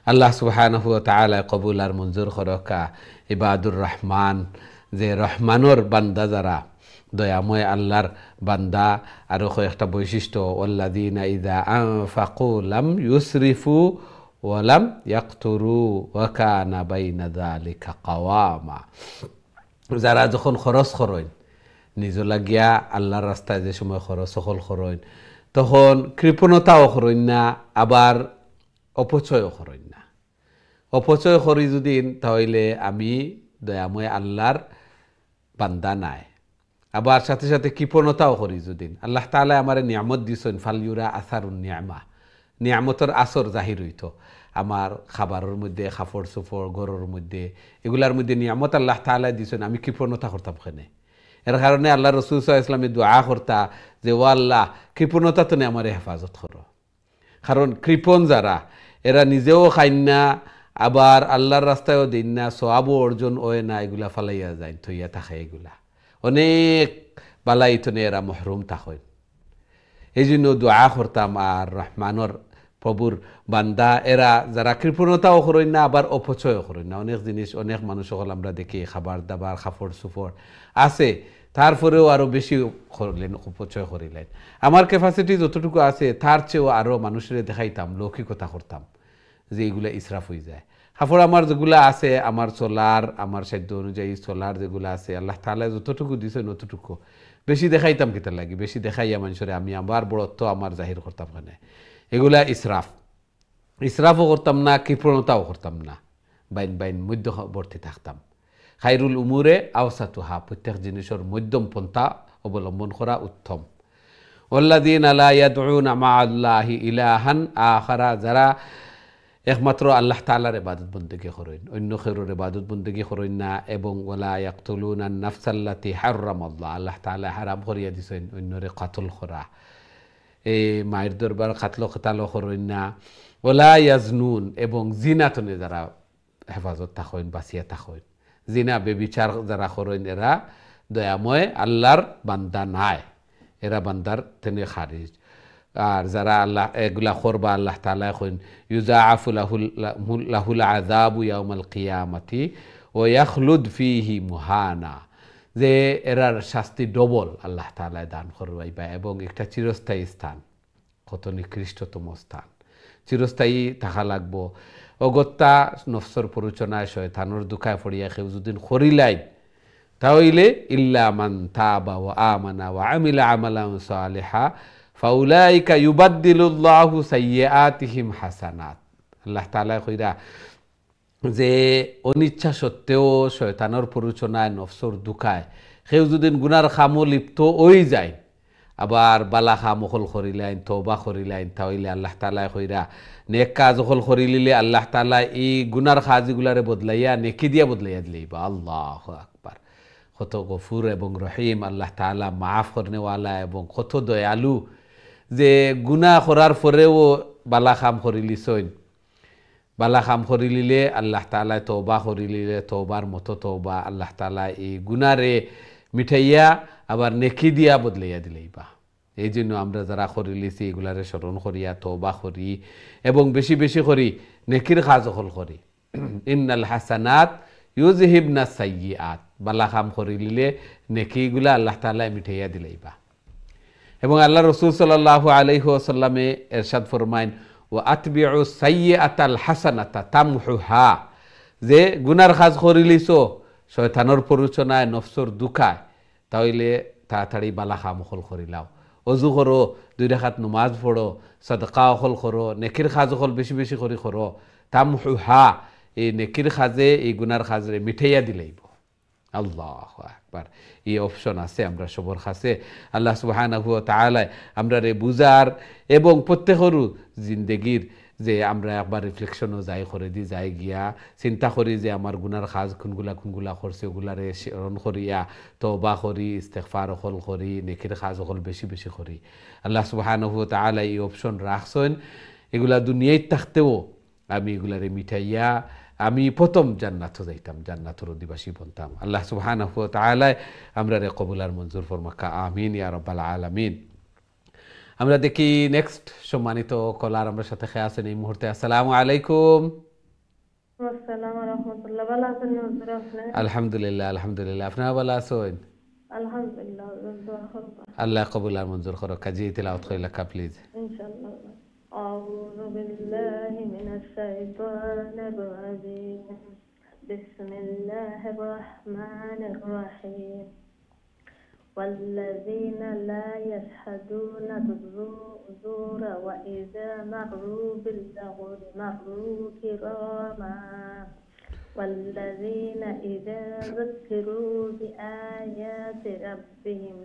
আল্লাহ সুবহানাহু ওয়া তাআলা কবুল আর মঞ্জুর করকা ইবাদুর রহমান যে রহমানের বান্দা যারা দয়াময় আল্লাহর বান্দা আরো কয়েকটা বৈশিষ্ট্য ওয়াল্লাযীনা ইযা আনফাকু লাম ইউসরিফু ওয়া লাম ইয়াকতুরু ওয়া কানা বাইনা যালিকা কাওয়ামা যারা যখন খরচ করেন নিজ লাগিয়া আল্লাহর রাস্তায় যে সময় খরচ সকল করেন তখন কৃপণতাও করেন না আবার অপচয়ও করেন না অপচয় করি যদি তাহলে আমি দয়াময় আল্লাহর বান্দা নাই আবার সাথে সাথে কৃপণতাও করি যদি আল্লাহ তাআলা আমারে নিয়ামত দিছেন ফালিউরা আসারুন নিয়ামতের আসর জাহির হইত আমার খাবারের মধ্যে কাপড় চোপড় ঘরের মধ্যে এগুলার মধ্যে নিয়ামত আল্লাহ তাআলা দিছেন আমি কৃপণতা করতাম কেন এর কারণে আল্লাহ রাসূল সাল্লাল্লাহু আলাইহি ওয়াসাল্লাম দোয়া করতা যে ও আল্লাহ কৃপণতা তো আমারে হেফাজত করো কারণ কৃপণ যারা এরা নিজেও খাইন না আবার আল্লাহর রাস্তায়ও দিন না সওয়াবও অর্জন হয় না এগুলা ফালাইয়া যায় থইয়া থাকে এগুলা অনেক বালাইতনে এরা মহরুম থাকেন এই জন্য দোয়া করতাম আর রহমানের প্রভুর বান্দা এরা যারা কৃপণতাও করেন না আবার অপচয়ও করেন না অনেক জিনিস অনেক মানুষ সকল আমরা দেখি খাবার দাবার কাপড় চোপড় আছে তারপরেও আরও বেশি করলেন অপচয় করিলেন আমার ক্যাপাসিটি যতটুকু আছে তার চেয়েও আরও মানুষের দেখাইতাম লৌকিকতা করতাম যে এইগুলা ইসরাফ হয়ে যায় কাপড় আমার যেগুলা আছে আমার চলার আমার সাধ্য অনুযায়ী চলার যেগুলা আছে আল্লাহ তাআলা যতটুকু দিয়েছেন অতটুকু বেশি দেখাইতাম কিতার লাগি বেশি দেখাইয়া মানুষের আমি আমার বড়ত্ব আমার জাহির করতাম কেন এগুলা ইসরাফও করতাম না কৃপণতাও করতাম না বাইন মধ্যবর্তী থাকতাম খাইরুল উমুরে আওসাতুহা প্রত্যেক জিনিসের মধ্যম পন্থা অবলম্বন করা উত্তম ওয়াল্লাযীনা লা ইয়াদউনা মা আল্লাহি ইলাহান আখারা যারা একমাত্র আল্লাহ তাআলার ইবাদত বন্দেগী করেন, অন্য কারোর ইবাদত বন্দেগী করেন না। এবং ওয়ালা ইয়াকতুলুনা আন-নাফসাল্লাতী হারামাল্লাহ, আল্লাহ তাআলা হারাম করিয়া দিছেন অন্যরে কতল করা। এই মায়ের দরবার কাতল করেন না। ওয়ালা ইয়াজনুন, এবং জিনাতনে যারা হেফাজত থাকেন, বাঁচিয়া থাকেন, জিনা বেবিচার যারা করেন এরা দয়াময় আল্লাহর বান্দা নাই, এরা বান্দার তেনে খারিজ। আর যারা আল্লাহ এগুলা করবা আল্লাহ তাআলা কইন ইউজাআফু লাহুল আযাবু ইয়াউমাল কিয়ামাতি ওয়া ইয়াখলুদ ফীহি মুহানা, যে এরার শাস্তি ডবল আল্লাহ তাআলা দান করবাইবা, এবং একটা চিরস্থায়ী স্থান, কত নিকৃষ্টতম স্থান, চিরস্থায়ী থাকা লাগবো। অগত্যা নফসর পরিচনায় শয়তানোর দুখায় পড়িয়া কেউ যদি করিলাই তাহলে ইল্লা মান তাবা ওয়া আমানা ওয়া আমিলা আমালান সালিহা ফাউলাইকা ইউবাদদিলুল্লাহু সাইয়্যাতিহিম হাসানাত। আল্লাহ তাআলা কইরা যে অনিচ্ছা সত্ত্বেও শয়তানোর পরিচনায় নফসর দুখায় কেউ যদি গুনার খামো লিপ্ত ওই যায়, আবার বালা খাম অকল করিলাইন, তওবা করিলাইন, তাহলে আল্লাহ তাআলা কইরা নেক কাজ অকল করিলিলে আল্লাহ তাআলা এই গুনার কাজগুলারে বদলাইয়া নেকি দিয়া বদলাইয়া দিলেইবা। আল্লাহু আকবার। কত গফুর এবং রহিম আল্লাহ তাআলা, মাফ করনেওয়ালা এবং কত দয়ালু, যে গুনাহ করার পরেও বালা খাম করিলিছইন, বালা খাম করিলিলে আল্লাহ তাআলা তওবা করিলিলে তওবার মতো তওবা আল্লাহ তাআলা এই গুনারে মিঠাইয়া আবার নেকি দিয়া বদলাইয়া দিলেইবা। এই জন্য আমরা যারা করিলিছি এগুলারে স্মরণ করিয়া তওবা করি এবং বেশি বেশি করি নেকির কাজ অকল করি। ইন্নাল হাসানাত ইউযহিবনা সাইয়্যাত, বালা কাম করিলে নেকিগুলা আল্লাহ তাআলা মিঠাইয়া দিলেইবা। এবং আল্লাহ রাসূল সাল্লাল্লাহু আলাইহি ওয়াসাল্লামে ইরশাদ ফরমাইন ওয়া আতবিউ সাইয়্যাতাল হাসানাতা তামহুহা, যে গুনার কাজ করিলিছো শয়তানের পরিচনায় নফসর দুখায়, তাহলে তাড়াতাড়ি বালা কাম অকল করিলাও, অজু করো, 2 রাকাত নামাজ পড়ো, সাদকা অকল করো, নেকির কাজ অকল বেশি বেশি করে করো। তামহুহা, এই নেকির কাজে এই গুনার কাজে মিঠাইয়া দিলেইব। আল্লাহু আকবার। এই অপশন আছে আমরা সবার কাছে। আল্লাহ সুবহানাহু ওয়া তাআলা আমরা রে বুঝার এবং প্রত্যেকের জিন্দেগির যে আমরা একবার রিফ্লেকশনও যাই করে দি, যাই গিয়া চিন্তা করি যে আমার গুনার কাজ কোনগুলা করছে, ওগুলারে স্মরণ করিয়া তওবা করি, ইস্তেগফার অকল করি, নেকির কাজ অকল বেশি বেশি করি। আল্লাহ সুবহানাহু ওয়া তাআলা এই অপশন রাখছেন, এগুলা দুনিয়ায় থাকতেও আমি এগুলারে মিঠাইয়া আমি প্রথম জান্নাত যাইতাম, জান্নাতের অধিবাসী বনতাম। আল্লাহ সুবহানাহু ওয়া তাআলা আমরা রে কবুল আর মঞ্জুর ফরমাকা, আমিন ইয়া রাব্বাল আলামিন। আমরা দেখি নেক্সট সম্মানিত কলার আমার সাথে খেয়ে আছেন এই মুহূর্তে। আসসালামু আলাইকুম। আসসালামু রাহমাতুল্লাহ। ভালো আছেন হুজুর আপনি? আলহামদুলিল্লাহ, আলহামদুলিল্লাহ। আপনারা ভালো আছেন? আলহামদুলিল্লাহ। দোয়া করব। আল্লাহ কবুল আর মঞ্জুর করুক। কাজী তিলাওয়াত কইলা কা প্লিজ। ইনশাআল্লাহ। আউযু বিল্লাহি মিনাশ শাইতানির রাজিম। বিসমিল্লাহির রাহমানির রাহিম। والذين لا يشهدون الزور وإذا مروا باللغو مروا كراما والذين إذا ذكروا بآيات ربهم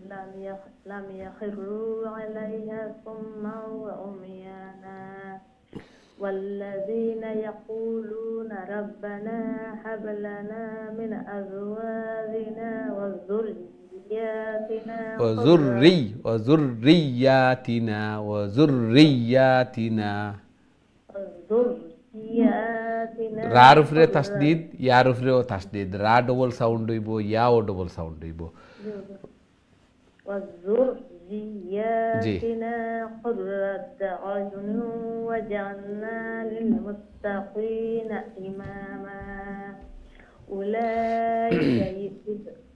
لم يخروا عليها صما وعميانا والذين يقولون ربنا هب لنا من أزواجنا وذرياتنا রার উপরে তাসদিদ, ইয়ার উপরেও তাসদিদ, রা ডবল সাউন্ড হইব, ইয়াও ডবল সাউন্ড হইব। وذرياتنا قرة أعين وجعلنا للمتقين إماما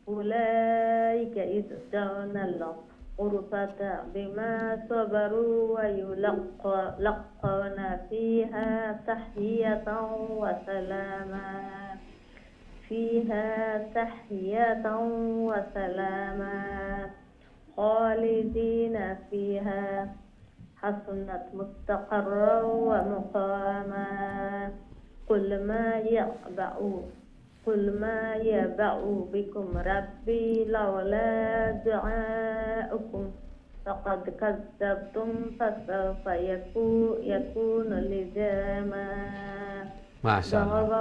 أولئك يؤتون الغرفة بما صبروا ويلقون فيها تحية وسلاما خالدين فيها حسنت مستقرا ومقاما قل ما يبأ بكم ربي لولا دعاؤكم فقد كذبتم فسوف يكون لزاما. ما شاء الله.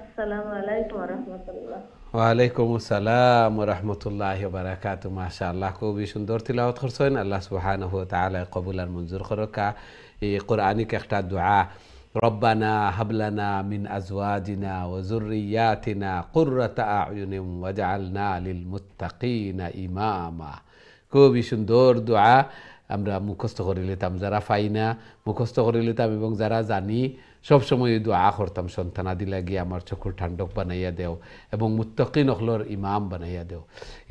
السلام عليكم ورحمة الله. ওয়ালাইকুম আসসালাম ওয়া রাহমাতুল্লাহি ওয়া বারাকাতুহু। মাশাআল্লাহ, খুবই সুন্দর তিলাওয়াত করছেন। আল্লাহ সুবহানাহু ওয়া তাআলা কবুল আর মঞ্জুর করুকা। এই কোরআনিক একটা দোয়া, রব্বানা হাবলানা মিন আজওয়াজিনা ওয়া যুররিয়াতিনা কুররাতা আ'য়ুনিন ওয়াজআলনা লিল মুত্তাকিনা ইমামা। খুবই সুন্দর দোয়া। আমরা মুখস্থ করে নিতাম, যারা পাই না মুখস্থ করে নিতাম, এবং যারা জানি সবসময় এই দোয়া করতাম, সন্তানাদি লাগিয়ে আমার চকুর ঠান্ডক বানাইয়া দেও এবং মুত্তাকিন হলর ইমাম বানাইয়া দেও।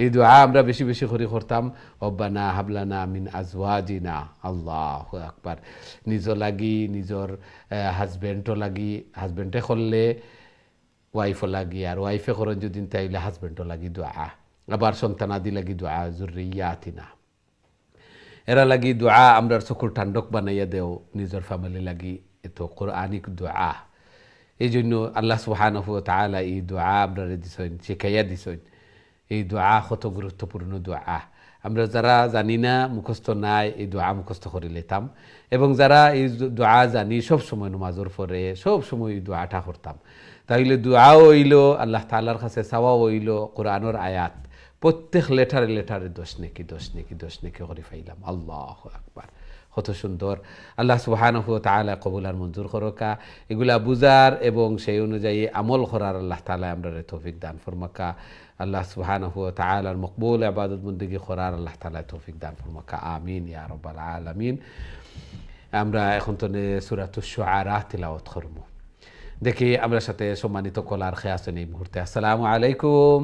এই দোয়া আমরা বেশি বেশি করে করতাম। রব্বানা হাবলানা মিন আজওয়াজিনা, আল্লাহু আকবার। নিজর লাগি, নিজর হাজবেন্ডও লাগি, হাজবেন্ডে করলে ওয়াইফও লাগি, আর ওয়াইফে করেন যদি তাইলে হাজবেন্ডও লাগি দোয়া। আবার সন্তানাদি লাগি দোয়া, যুররিয়াতিনা, এরা লাগি দোয়া আমরার চকুর ঠান্ডক বানাইয়া দেও। নিজের ফ্যামিলি লাগি এত কোরআনিক দোয়া। এই জন্য আল্লাহ সুবহানাহু ওয়া তাআলা এই দোয়া আমরা দিছেন, শিখাইয়া দিছেন। এই দোয়া কত গুরুত্বপূর্ণ দোয়া। আমরা যারা জানি না, মুখস্থ নাই, এই দোয়া মুখস্থ করে লেতাম, এবং যারা এই দোয়া জানি সব সময় নামাজের পরে সব সময় এই দোয়াটা করতাম। তাইলে দোয়াও হইল, আল্লাহ তাআলার কাছে চাওয়াও হইল কোরআনের আয়াত। প্রত্যেক লেটারে লেটারে দোষ নেকি করে ফাইলাম। আল্লাহু আকবার, কত সুন্দর। আল্লাহ সুবহানাহু ওয়া তাআলা কবুল আর মঞ্জুর করুকা। এগুলা বুঝার এবং সেই অনুযায়ী আমল করার আল্লাহ তাআলা আমরা তৌফিক দান ফরমাকা। আল্লাহ সুবহানাহু ওয়া তাআলার মকবুল ইবাদত বন্দেগী করার আল্লাহ তাআলা তৌফিক দান ফরমাকা। আমিন ইয়া রাব্বাল আলামিন। আমরা এখন তো সূরাতুশ শুআরা তিলাওয়াত করব। দেখি আমরা সাথে সম্মানিত কলার খেয়ে আছেন এই মুহূর্তে। আসসালামু আলাইকুম।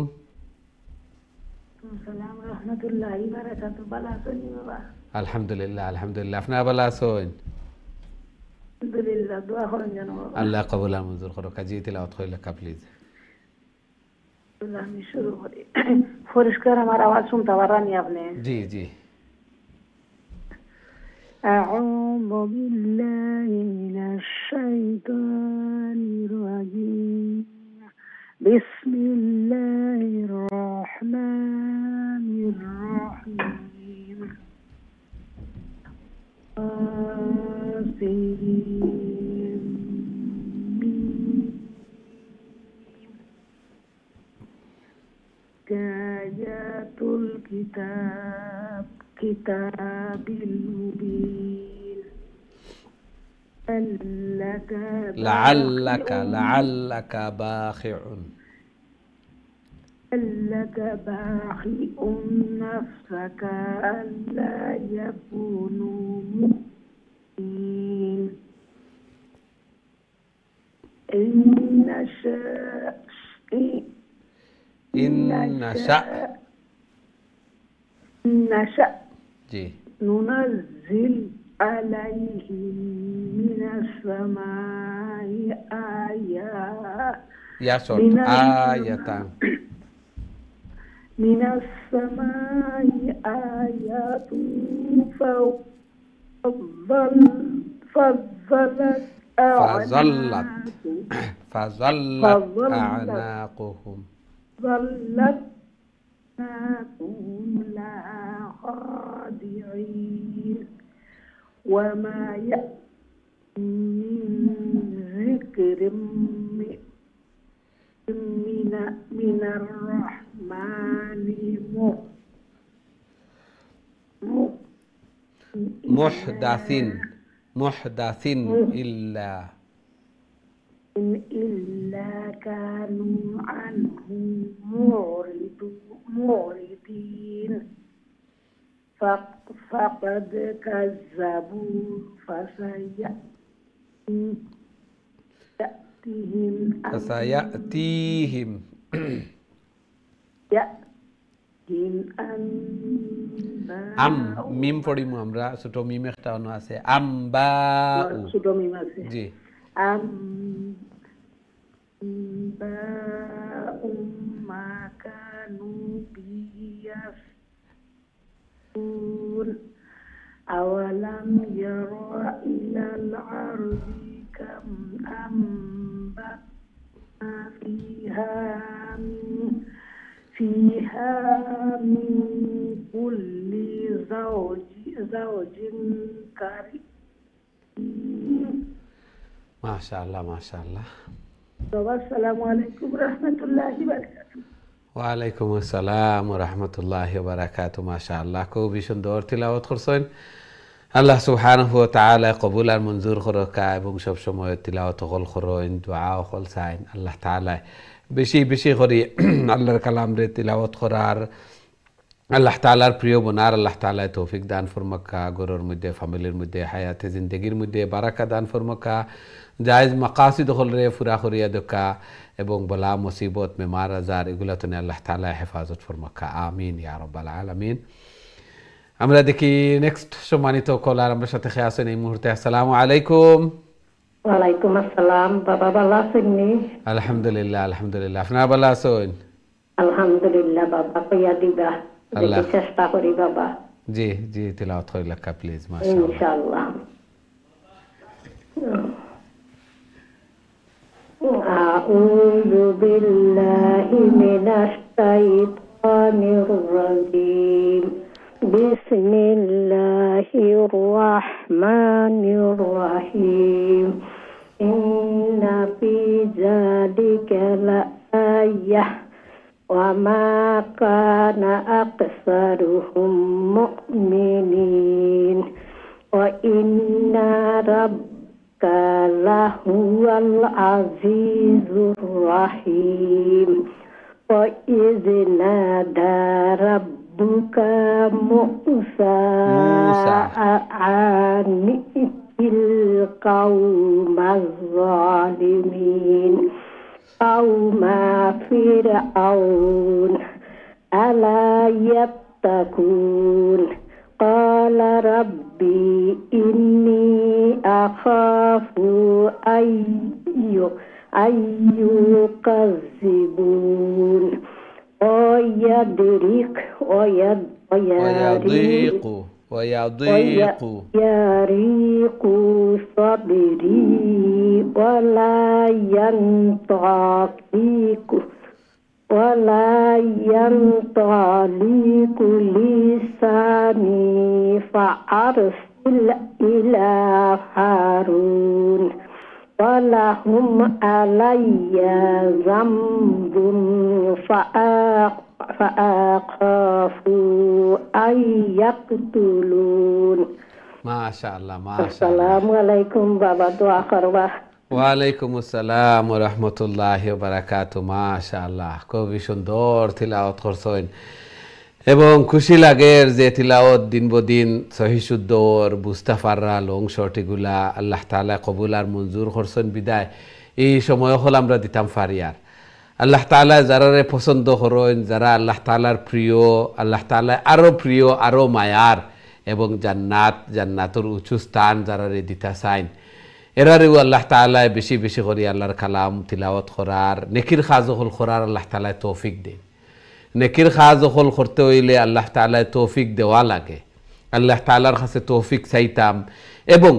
আসসালামু রাহমাতুল্লাহি ওয়া বারাকাতুহু। ভালো আছেন বাবা? আলহামদুলিল্লাহ, আলহামদুলিল্লাহ। আপনারা ভালো আছেন? আলহামদুলিল্লাহ। দোয়া করেন যেন বাবা। আল্লাহ কবুল আর মঞ্জুর করুক। জি তিলাওয়াত কইলে কা প্লিজ। আমি শুরু করি। পরিষ্কার আমার আওয়াজ শুনতে পারেন আপনি? জি জি। أعوذ بالله من الشيطان الرجيم. بسم الله الرحمن الرحيم. آيات الكتاب كتاب المبين. لعلك باخع لعلك باخع نفسك ألا يكونوا مؤمنين. إن نشأ جي ننزل عليهم من السماء آية من السماء آيات فظلت أعناقهم لها خاضعين. وما يأتي من ذكر من الرحمن محدث إلا كانوا عنه معرضين. فقد كذبوا فسيأتيهم মিম পড়িমু আমরা, ছোট মিম একটা অন্য আছে, ছোট মিম আছে। জি ما كانوا به يفعلون. أولم يروا إلى الأرض كم أنبتنا فيها من كل zawjin karim. মাশাআল্লাহ মাশাআল্লাহ। আসসালামু আলাইকুম রহমতুল্লাহি বারাকাতুহু। ওয়ালাইকুম আসসালাম রহমতুল্লাহি বারাকাতুহু। মাশাআল্লাহ, খুবই সুন্দর তিলাওয়াত করছেন। আল্লাহ সুবহানাহু ওয়া তাআলা কবুল আর মঞ্জুর করকা এবং সব সময় তিলাওয়াত হল করেন, দোয়া হল চাইন। আল্লাহ তাআলা বেশি বেশি করে আল্লাহর কালাম রে তিলাওয়াত করার, আল্লাহ তাআলার প্রিয় বনার আল্লাহ তাআলা তৌফিক দান ফরমাক্কা। গরুর মধ্যে, ফ্যামিলির মধ্যে, হায়াতে জিন্দগির মধ্যে বারাকা দান ফরমাক্কা। জায়েজ মাকাসিদ হল রে ফুরা করিয়া দোকা এবং বলা মুসিবত বেমার আজার এগুলা তো আল্লাহ তাআলা হেফাজত ফরমাক্কা। আমিন ইয়া রাব্বাল আলামিন। আমরা দেখি নেক্সট সম্মানিত কলার আমার সাথে খেয়ে আছেন এই মুহূর্তে। আসসালামু আলাইকুম। ওয়ালাইকুম আসসালাম। বাবা ভালো আছেননি? আলহামদুলিল্লাহ আলহামদুলিল্লাহ। আপনারা ভালো আছেন? আলহামদুলিল্লাহ বাবা, কইয়া দিবা আল্লাহ চেষ্টা করি বাবা। জি জি, তিলাওয়াত কইলা কা প্লিজ। মাশাআল্লাহ ইনশাআল্লাহ। আউযু বিল্লাহি মিনাশ শাইতানির রাজীম। বিসমিল্লাহির রাহমানির রাহিম। ইন্না ফি যালিকা লাআয়াহ ওয়া মা কানা আকসারুহুম মুমিনিন ওয়া ইন্না রাব্বাকা লাহুয়াল আজিজুর রাহিম। ওয়া ইয নাদা রাব্বুকা মুসা আনি'til qawmaz zalimin qauma fir'aun ala yattaqun qala rabbi inni akhafu ayyukazzibun ويضيق صدري ولا ينطلق لساني فأرسل إلى هارون ولهم علي ذنب فأخاف أن يقتلون। মাশাআল্লাহ মাশাআল্লাহ। আসসালামু আলাইকুম বাবা, দোয়া করবা। ওয়ালাইকুম আসসালাম ওয়া রাহমাতুল্লাহি ওয়া বারাকাতুহু। মাশাআল্লাহ, খুবই সুন্দর তিলাওয়াত করছেন এবং খুশি লাগে যে তিলাওয়াত দিন বদিন সহি শুদ্ধ বুঝতে পাররা লং শর্টগুলা আল্লাহ তাআলা কবুল আর মঞ্জুর করছেন বিদায় এই সময় হল আমরা দিতাম ফারিয়ার। আল্লাহ তাআলা যারারে পছন্দ করেন, যারা আল্লাহ তাআলার প্রিয়, আল্লাহ তাআলা আরো প্রিয় আরো মায়ার এবং জান্নাতের উঁচু স্থান যারারে দিতা চাইন, এরারেও আল্লাহ তাআলা বেশি বেশি করে আল্লাহর কালাম তিলাওয়াত করার, নেকির কাজ হল করার আল্লাহ তাআলা তৌফিক দেন। নেকির কাজ হল করতে হইলে আল্লাহ তাআলা তৌফিক দেওয়া লাগে। আল্লাহ তাআলার কাছে তৌফিক চাইতাম এবং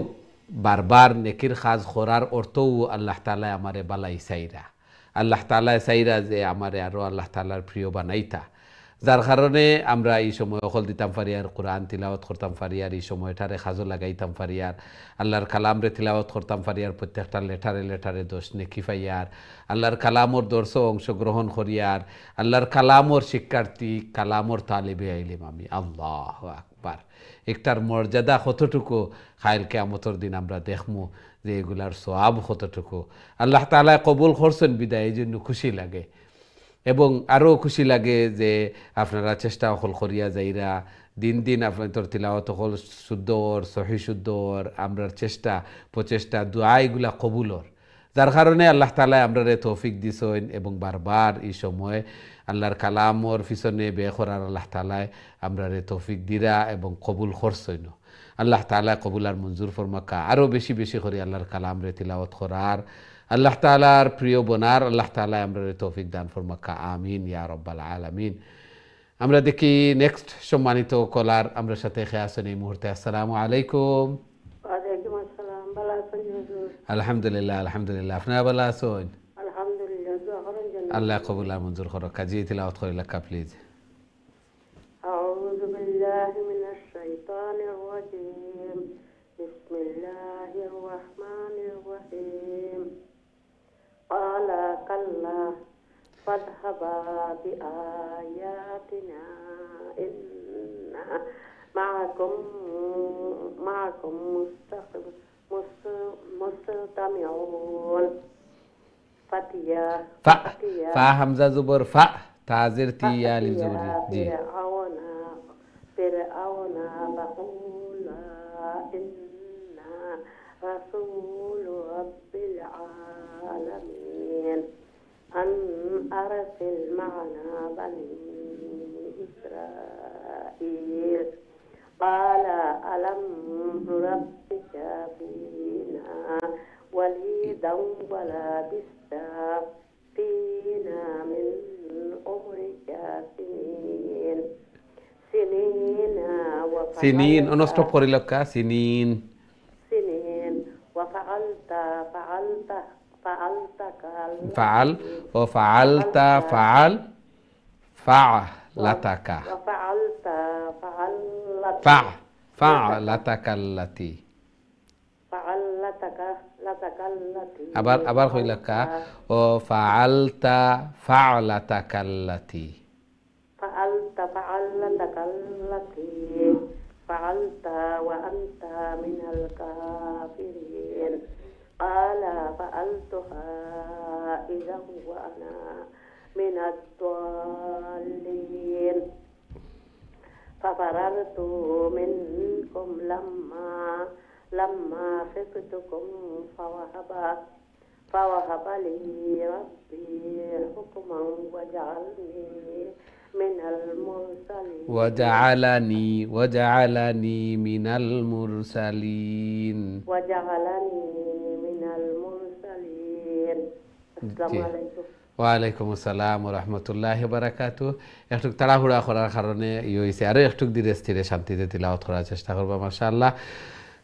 বারবার নেকির কাজ করার অর্থও আল্লাহ তাআলা আমারে বালাই চাইরা, আল্লাহ তাআলা চাইরা যে আমারে আরো আল্লাহ তাআলার প্রিয় বানাইতা। যার কারণে আমরা এই সময় অকল দিতাম ফারিয়ার, কোরআন তিলাওয়াত করতাম ফারিয়ার, এই সময়টারে খাজো লাগাইতাম ফারিয়ার, আল্লাহর কালামরে তিলাওয়াত করতাম ফারিয়ার, প্রত্যেকটা লেটারে লেটারে দোষ নেকি ফাইয়ার, আল্লাহর কালামর দর্শ অংশগ্রহণ করিয়ার, আল্লাহর কালামর শিক্ষার্থী, কালামর তালিবে আইলিম আমি। আল্লাহু আকবার। একটার মর্যাদা কতটুকু খাইল কিয়ামতের দিন আমরা দেখমু যে এগুলার সওয়াব কতটুকু। আল্লাহ তাআলা কবুল করছেন বিদায় এই জন্য খুশি লাগে এবং আরও খুশি লাগে যে আপনারা চেষ্টা অকল করিয়া যাইরা দিন দিন আপনাদের তিলাওয়াত অকল শুদ্ধ ওর সহি শুদ্ধ ওর আমরার চেষ্টা প্রচেষ্টা দোয়া এগুলা কবুলর, যার কারণে আল্লাহ তাআলা আমরারে তৌফিক দিছেন এবং বারবার এই সময় আল্লাহর কালামর পিছনে বে করার আল্লাহ তাআলা আমরারে তৌফিক দিরা এবং কবুল করছেন। আল্লাহ তাআলা কবুল আর মঞ্জুর ফরমাকা। আরও বেশি বেশি করে আল্লাহর কালামরে তিলাওয়াত করার, আল্লাহ তাআলার প্রিয় বনার আল্লাহ তাআলা আমরারে তৌফিক দান ফরমাকা। আমিন ইয়া রাব্বাল আলামিন। আমরা দেখি নেক্সট সম্মানিত কলার আমরা সাথে খেয়ে আছেন এই মুহূর্তে। আসসালামু আলাইকুম। ওয়ালাইকুম আসসালাম। ভালো আছেন হুজুর? আলহামদুলিল্লাহ আলহামদুলিল্লাহ। আপনারা ভালো আছেন? আলহামদুলিল্লাহ। দোয়া করেন যেন আল্লাহ কবুল আর মঞ্জুর করুক। কাজী তিলাওয়াত করিলা কা প্লিজ। আউযু বিল্লাহি মিনাশ শাইতানির فاذهبا بآياتنا إنا معكم مستمعون فتيا فا همزة زبر فا تازر تيا لزوري جي فرعون فقولا إنا رسول رب العالمين أن أرسل معنا بني إسرائيل قال ألم نربك فينا وليدا ولبثت فينا من عمرك سنين أنا ستوب قولي لك سنين وفعلتك فعل وفعلت فعلتك فعلتك التي أبار قولي لك وفعلت فعلتك التي فعلت وأنت من الكافرين قال فعلتها إذا وأنا من الضالين ففررت منكم لما خفتكم فوهب لي ربي حكما وجعلني من المرسلين السلام عليكم ওয়ালাইকুম আসসালাম ওয়া রাহমাতুল্লাহি ওয়া বারাকাতুহু একটু তাড়াহুড়া করার কারণে হইছে আর একটু ধীরে স্থিরে শান্তিতে তিলাওয়াত করার চেষ্টা করব মাশাআল্লাহ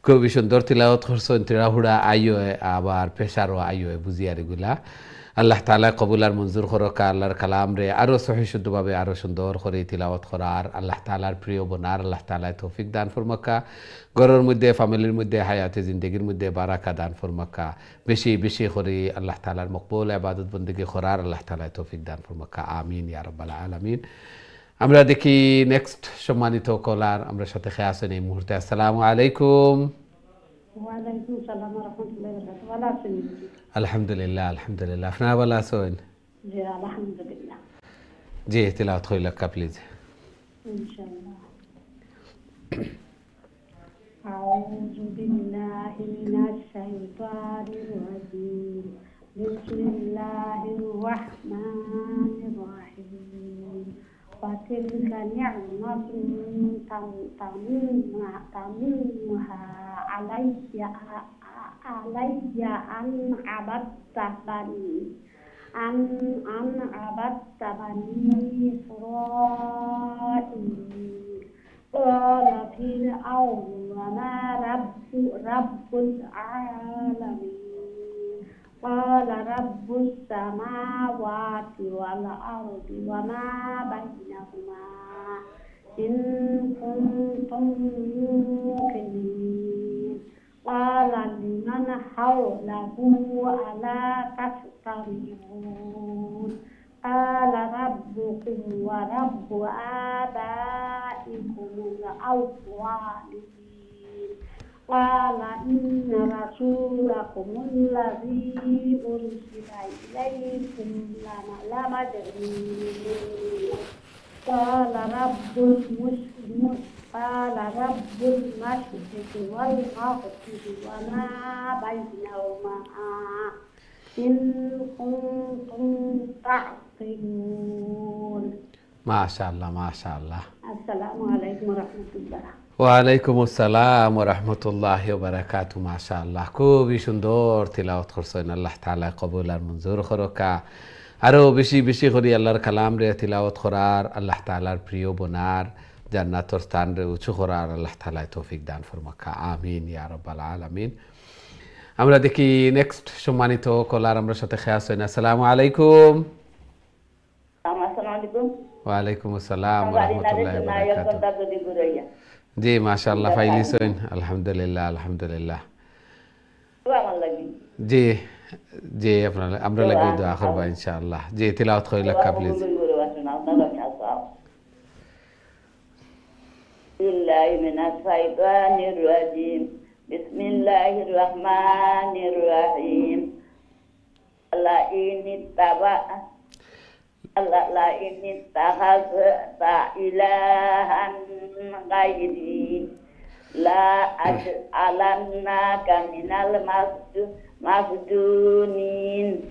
খুবই সুন্দর তিলাওয়াত করছেন তাড়াহুড়া আইও আবার পেশারও আইও বুঝিয়ার এগুলা আল্লাহ তাআলা কবুল আর মঞ্জুর করুক আল্লাহর কালাম রে আরো সহি শুদ্ধভাবে আরো সুন্দর করে তিলাওয়াত করার আল্লাহ তাআলার প্রিয় বনার আল্লাহ তাআলা তৌফিক দান ফরমাকা ঘরের মধ্যে ফ্যামিলির মধ্যে হায়াতে জিন্দেগির মধ্যে বারাকা দান ফরমাকা বেশি বেশি করে আল্লাহ তাআলার মকবুল ইবাদত বندگی করার আল্লাহ তাআলা তৌফিক দান ফরমাকা আমিন ইয়া রাব্বাল আলামিন আমরা দেখি নেক্সট সম্মানিত কলার আমরা সাথে খেয়ে আছেন এই মুহূর্তে আসসালামু আলাইকুম ওয়ালাইকুম আসসালাম ওয়া রাহমাতুল্লাহি ওয়া বারাকাতুহু ভালো আছেন আলহামদুলিল্লাহ আলহামদুলিল্লাহ আপনারা ভালো আছেন জি আলহামদুলিল্লাহ জি তিলাওয়াত হইল কা প্লিজ ইনশাআল্লাহ আউযু বিল্লাহি মিনাশ শাইতানির রাজীম বিসমিল্লাহির রাহমানির রাহিম وتلك نعمة تمنها علي أن عبدت بني إسرائيل قال فرعون وما رب العالمين قال رب السماوات والأرض وما بينهما إن كنتم موقنين قال لمن حوله ألا تستمعون قال ربكم ورب آبائكم الأولين قال إن رسولكم الذي أرسل إليكم لمجنون قال رب المشرق والمغرب وما بينهما إن كنتم تعقلون ما شاء الله ما شاء الله السلام عليكم ورحمة الله ওয়ালাইকুম আসসালাম ওয়া রাহমাতুল্লাহি ওয়া বারাকাতুহু মাশাআল্লাহ খুবই সুন্দর তিলাওয়াত করছেন আল্লাহ তাআলা কবুল আর মঞ্জুর করুকা আরো বেশি বেশি করে আল্লাহর কালাম রে তিলাওয়াত করার আল্লাহ তাআলার প্রিয় বনার জান্নাতের স্থান রে উঁচু করার আল্লাহ তাআলা তৌফিক দান ফরমাকা আমিন ইয়া রাব্বাল আলামিন আমরা দেখি নেক্সট সম্মানিত কলার আমরা সাথে খেয়ে আছেন আসসালামু আলাইকুম আসসালামু আলাইকুম ওয়া আলাইকুম আসসালাম ওয়া রাহমাতুল্লাহি ওয়া বারাকাতুহু জি মাশাআল্লাহ ফাইলিছেন আলহামদুলিল্লাহ আলহামদুলিল্লাহ আমার লাগি জি জি আমরা লাগি দোয়া করব ইনশাআল্লাহ জি তিলাওয়াত কইলা প্লিজ بالله من الشيطان الرجيم بسم الله الرحمن الرحيم لئن اتخذت إلها غيري لا أجعلنك من المسجونين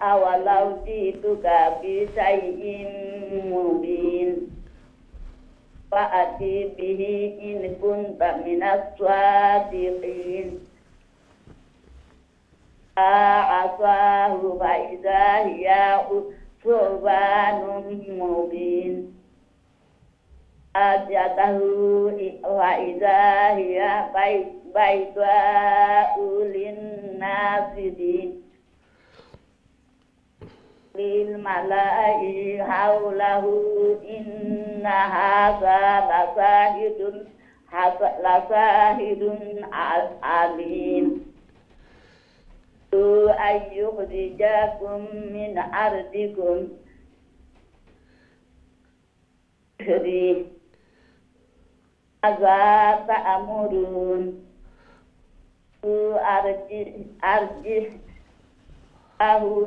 أولو جئتك بشيء مبين فأتي به إن كنت من الصادقين عصاه فإذا هي ثعبان مبين أجته فإذا هي بيضاء للناظرين للملأ حوله إن هذا لشاهد عليم أن يخرجكم من أرضكم ماذا تأمرون أرجه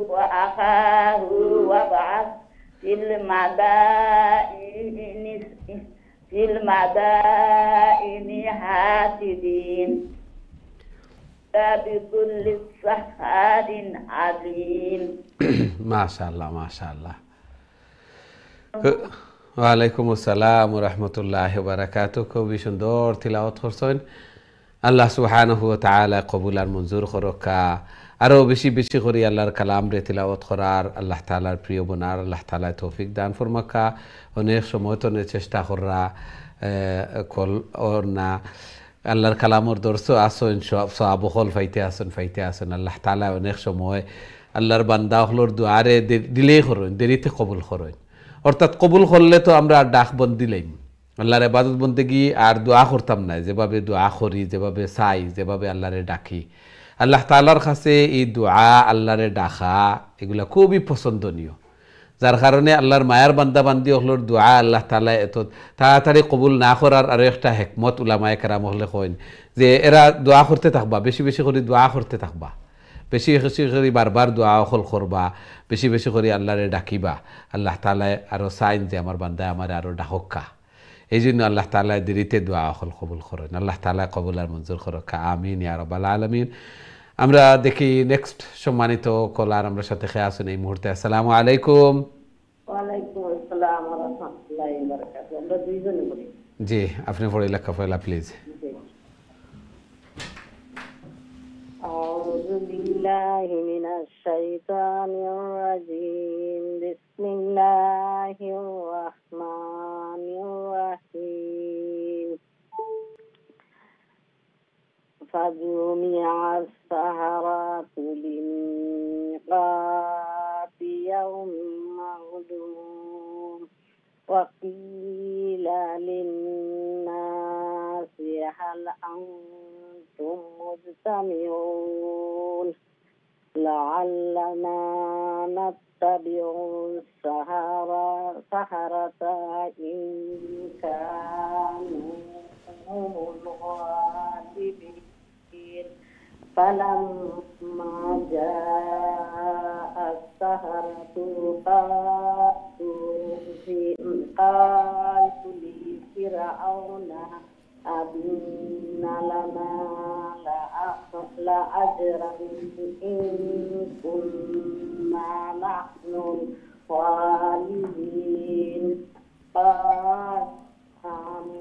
وأخاه وابعث في المدائن حاشدين بكل سحار عليم ما شاء الله ما شاء الله ওয়ালাইকুম আসসালাম ওয়া রাহমাতুল্লাহি ওয়া বারাকাতুহু খুবই সুন্দর তিলাওয়াত করছেন আল্লাহ সুবহানাহু ওয়া তাআলা কবুল আর মঞ্জুর করুকা আরো বেশি বেশি করে আল্লাহর কালাম রে তিলাওয়াত করার আল্লাহ তাআলার প্রিয় বনার আল্লাহ তাআলা তৌফিক দান ফরমাকা অনেক সময় তো চেষ্টা করা কল ওর না আল্লাহর কালামর দর্শ আসেন সব হল ফাইতে আসেন আল্লাহ তাআলা অনেক সময় আল্লাহর বান্দা হলর দুয়ারে দিলেই করেন দেরিতে কবুল করেন অর্থাৎ কবুল করলে তো আমরা ডাক বন্দি লাইম আল্লাহর ইবাদত বন্দেগী আর দোয়া করতাম না যেভাবে দোয়া করি যেভাবে চাই যেভাবে আল্লাহরে ডাকি আল্লাহ তাআলার কাছে এই দোয়া আল্লাহরে ডাকা এগুলা খুবই পছন্দনীয় যার কারণে আল্লাহর মায়ার বান্দা বান্দি হলর দোয়া আল্লাহ তাআলা এত তাড়াতাড়ি কবুল না করার আরো একটা হিকমত উলামায়ে কেরাম হলে কইন যে এরা দোয়া করতে থাকবা বেশি বেশি করে দোয়া করতে থাকবা বেশি বেশি করে বারবার দোয়া হল করবা বেশি বেশি করে আল্লাহরে ডাকিবা আল্লাহ তাআলা আরো চাইন যে আমার বান্দায় আমার আরো ডাককা এই জন্য আল্লাহ তাআলা দেরিতে দোয়া হল কবুল করেন আল্লাহ তাআলা কবুল আর মঞ্জুর করুক আমিন ইয়া রাব্বাল আলামিন আমরা দেখি নেক্সট সম্মানিত কলার আমরা সাথে খেয়ে আসুন এই মুহূর্তে আসসালামু আলাইকুম ওয়ালাইকুম আসসালাম ওয়া রাহমাতুল্লাহি ওয়া বারাকাতুহু আমরা দুইজনে বলি জি আপনি পড়ে লেখা ফয়লা প্লিজ أعوذ بالله من الشيطان الرجيم بسم الله الرحمن الرحيم فجمع السحرة لميقات يوم معلوم وقيل للناس هل أنتم مجتمعون لعلنا نتبع السحرة إن كانوا هم الغالبين فلما جاء السحرة قالوا لفرعون أن لنا لأجرا إن كنا نحن الغالبين قال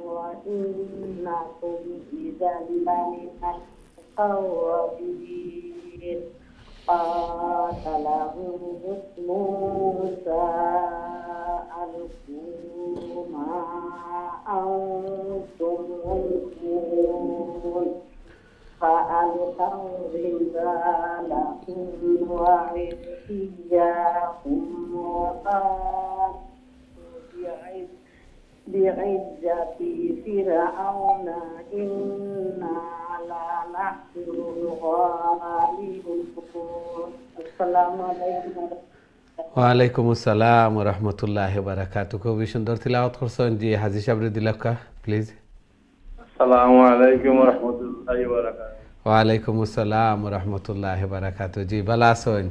وإنكم إذا لمن القربين قاتلهم موسى ألقوا ما أنتم ملقون فألقوا حبالهم وعصيهم وقالوا بعزة فرعون إنا আসসালামু আলাইকুম। ওয়ালাইকুম আসসালাম ওয়া রাহমাতুল্লাহি ওয়া বারাকাতুহু। খুবই সুন্দর তিলাওয়াত করছেন জি হাজী সাহেব দিলাক্কা প্লিজ। আসসালামু আলাইকুম ওয়া রাহমাতুল্লাহি ওয়া বারাকাতুহু। ওয়ালাইকুম আসসালাম ওয়া রাহমাতুল্লাহি ওয়া বারাকাতুহু। জি ভালো আছেন?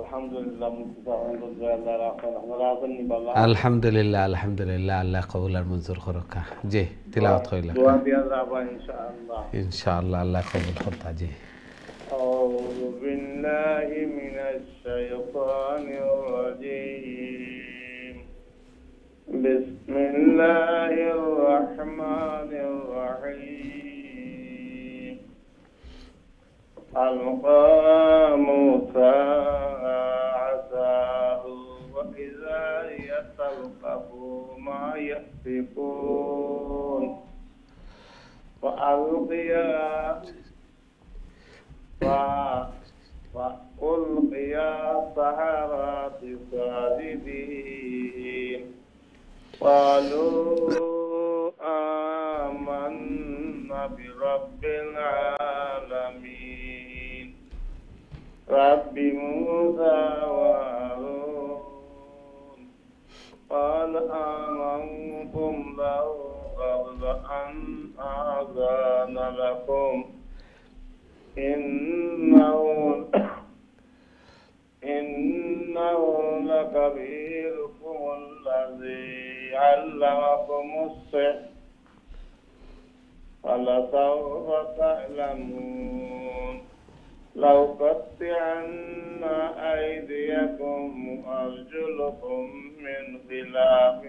আলহামদুলিল্লাহ আলহামদুলিল্লাহ আলহামদুলিল্লাহ আল্লাহ কবুল আর মঞ্জুর করুকা। জি তিলাওয়াত কইলা দোয়া দিয়া যাবা ইনশাআল্লাহ। ইনশাআল্লাহ আল্লাহ কবুল করতা। জি أعوذ بالله من الشيطان الرجيم. بسم الله الرحمن الرحيم. ألقى موسى عصاه وإذا هي تلقف ما يأفكون فألقي السحرة ساجدين قالوا آمنا برب العالمين رب موسى وهارون قال آمنتم له قبل أن آذن لكم إنه لكبيركم الذي علمكم السحر فلسوف تعلمون لأقطعن أيديكم وأرجلكم من خلاف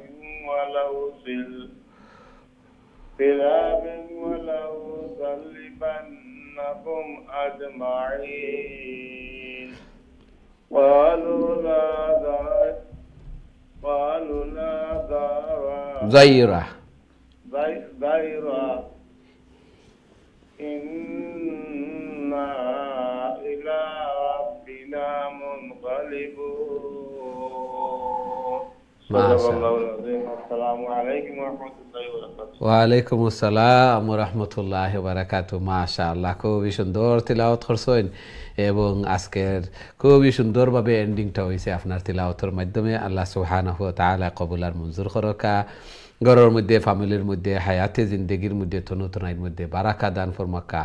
ولأصلبنكم أجمعين قالوا لا ضيرة إنا إلى ربنا منقلبون صدق الله العظيم. السلام عليكم ورحمة الله وبركاته. ওয়ালাইকুম আসসালাম ওয়া রাহমাতুল্লাহি ওয়া বারাকাতুহু। মাশাআল্লাহ খুবই সুন্দর তিলাওয়াত করছেন এবং আজকের খুবই সুন্দরভাবে এন্ডিংটা হয়েছে আপনার তিলাওয়াতের মাধ্যমে। আল্লাহ সুবহানাহু ওয়া তাআলা কবুল আর মঞ্জুর করুকা। ঘরের মধ্যে ফ্যামিলির মধ্যে হায়াতে জিন্দগির মধ্যে তনুতনাইর মধ্যে বারাকা দান ফরমাকা।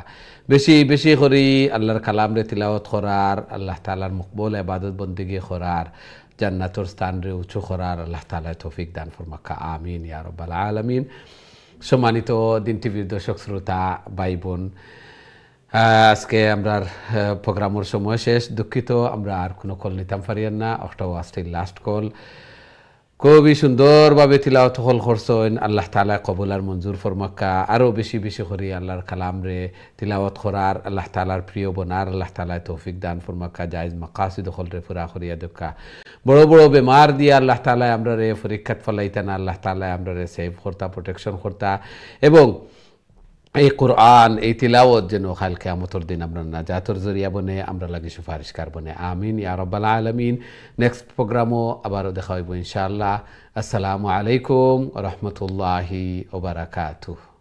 বেশি বেশি করে আল্লাহর কালামরে তিলাওয়াত করার, আল্লাহ তাআলার মকবুল ইবাদত বন্দেগি করার, জান্নাতের স্থানরে উঁচু করার আল্লাহ তাআলা তৌফিক দান ফরমাকা। আমিন ইয়া রাব্বাল আলামিন। সম্মানিত দিন টিভির দর্শক শ্রোতা ভাই বোন, আজকে আমরা প্রোগ্রামের সময় শেষ। দুঃখিত আমরা আর কোনো কল নিতাম পারিয়ান না। ওটাও আজকে লাস্ট কল। খুবই সুন্দরভাবে তিলাওয়াত হল করছেন। আল্লাহ তাআলা কবুল আর মঞ্জুর ফরমাক্কা। আরও বেশি বেশি করে আল্লাহর কালামরে তিলাওয়াত করার, আল্লাহ তাআলার প্রিয় বনার আল্লাহ তাআলা তৌফিক দান ফরমাক্কা। জায়েজ মাকাসিদ হলরে পুরা করিয়া দক্কা। বড় বড় বেমার দিয়ে আল্লাহ তাআলা আমরা রে পরীক্ষাত ফলাইতেন। আল্লাহ তাআলা আমরা রে সেভ করতা, প্রোটেকশন করতা এবং এই কোরআন এই তিলাওয়াত যেন কাল কিয়ামতের দিন আমরা নাজাতের জরিয়া বনে, আমরা লাগি সুপারিশকার বনে। আমিন ইয়া রাব্বাল আলামিন। নেক্সট প্রোগ্রামও আবারও দেখা হইব ইনশাআল্লাহ। আসসালামু আলাইকুম ওয়া রাহমাতুল্লাহি ওয়া বারাকাতুহু।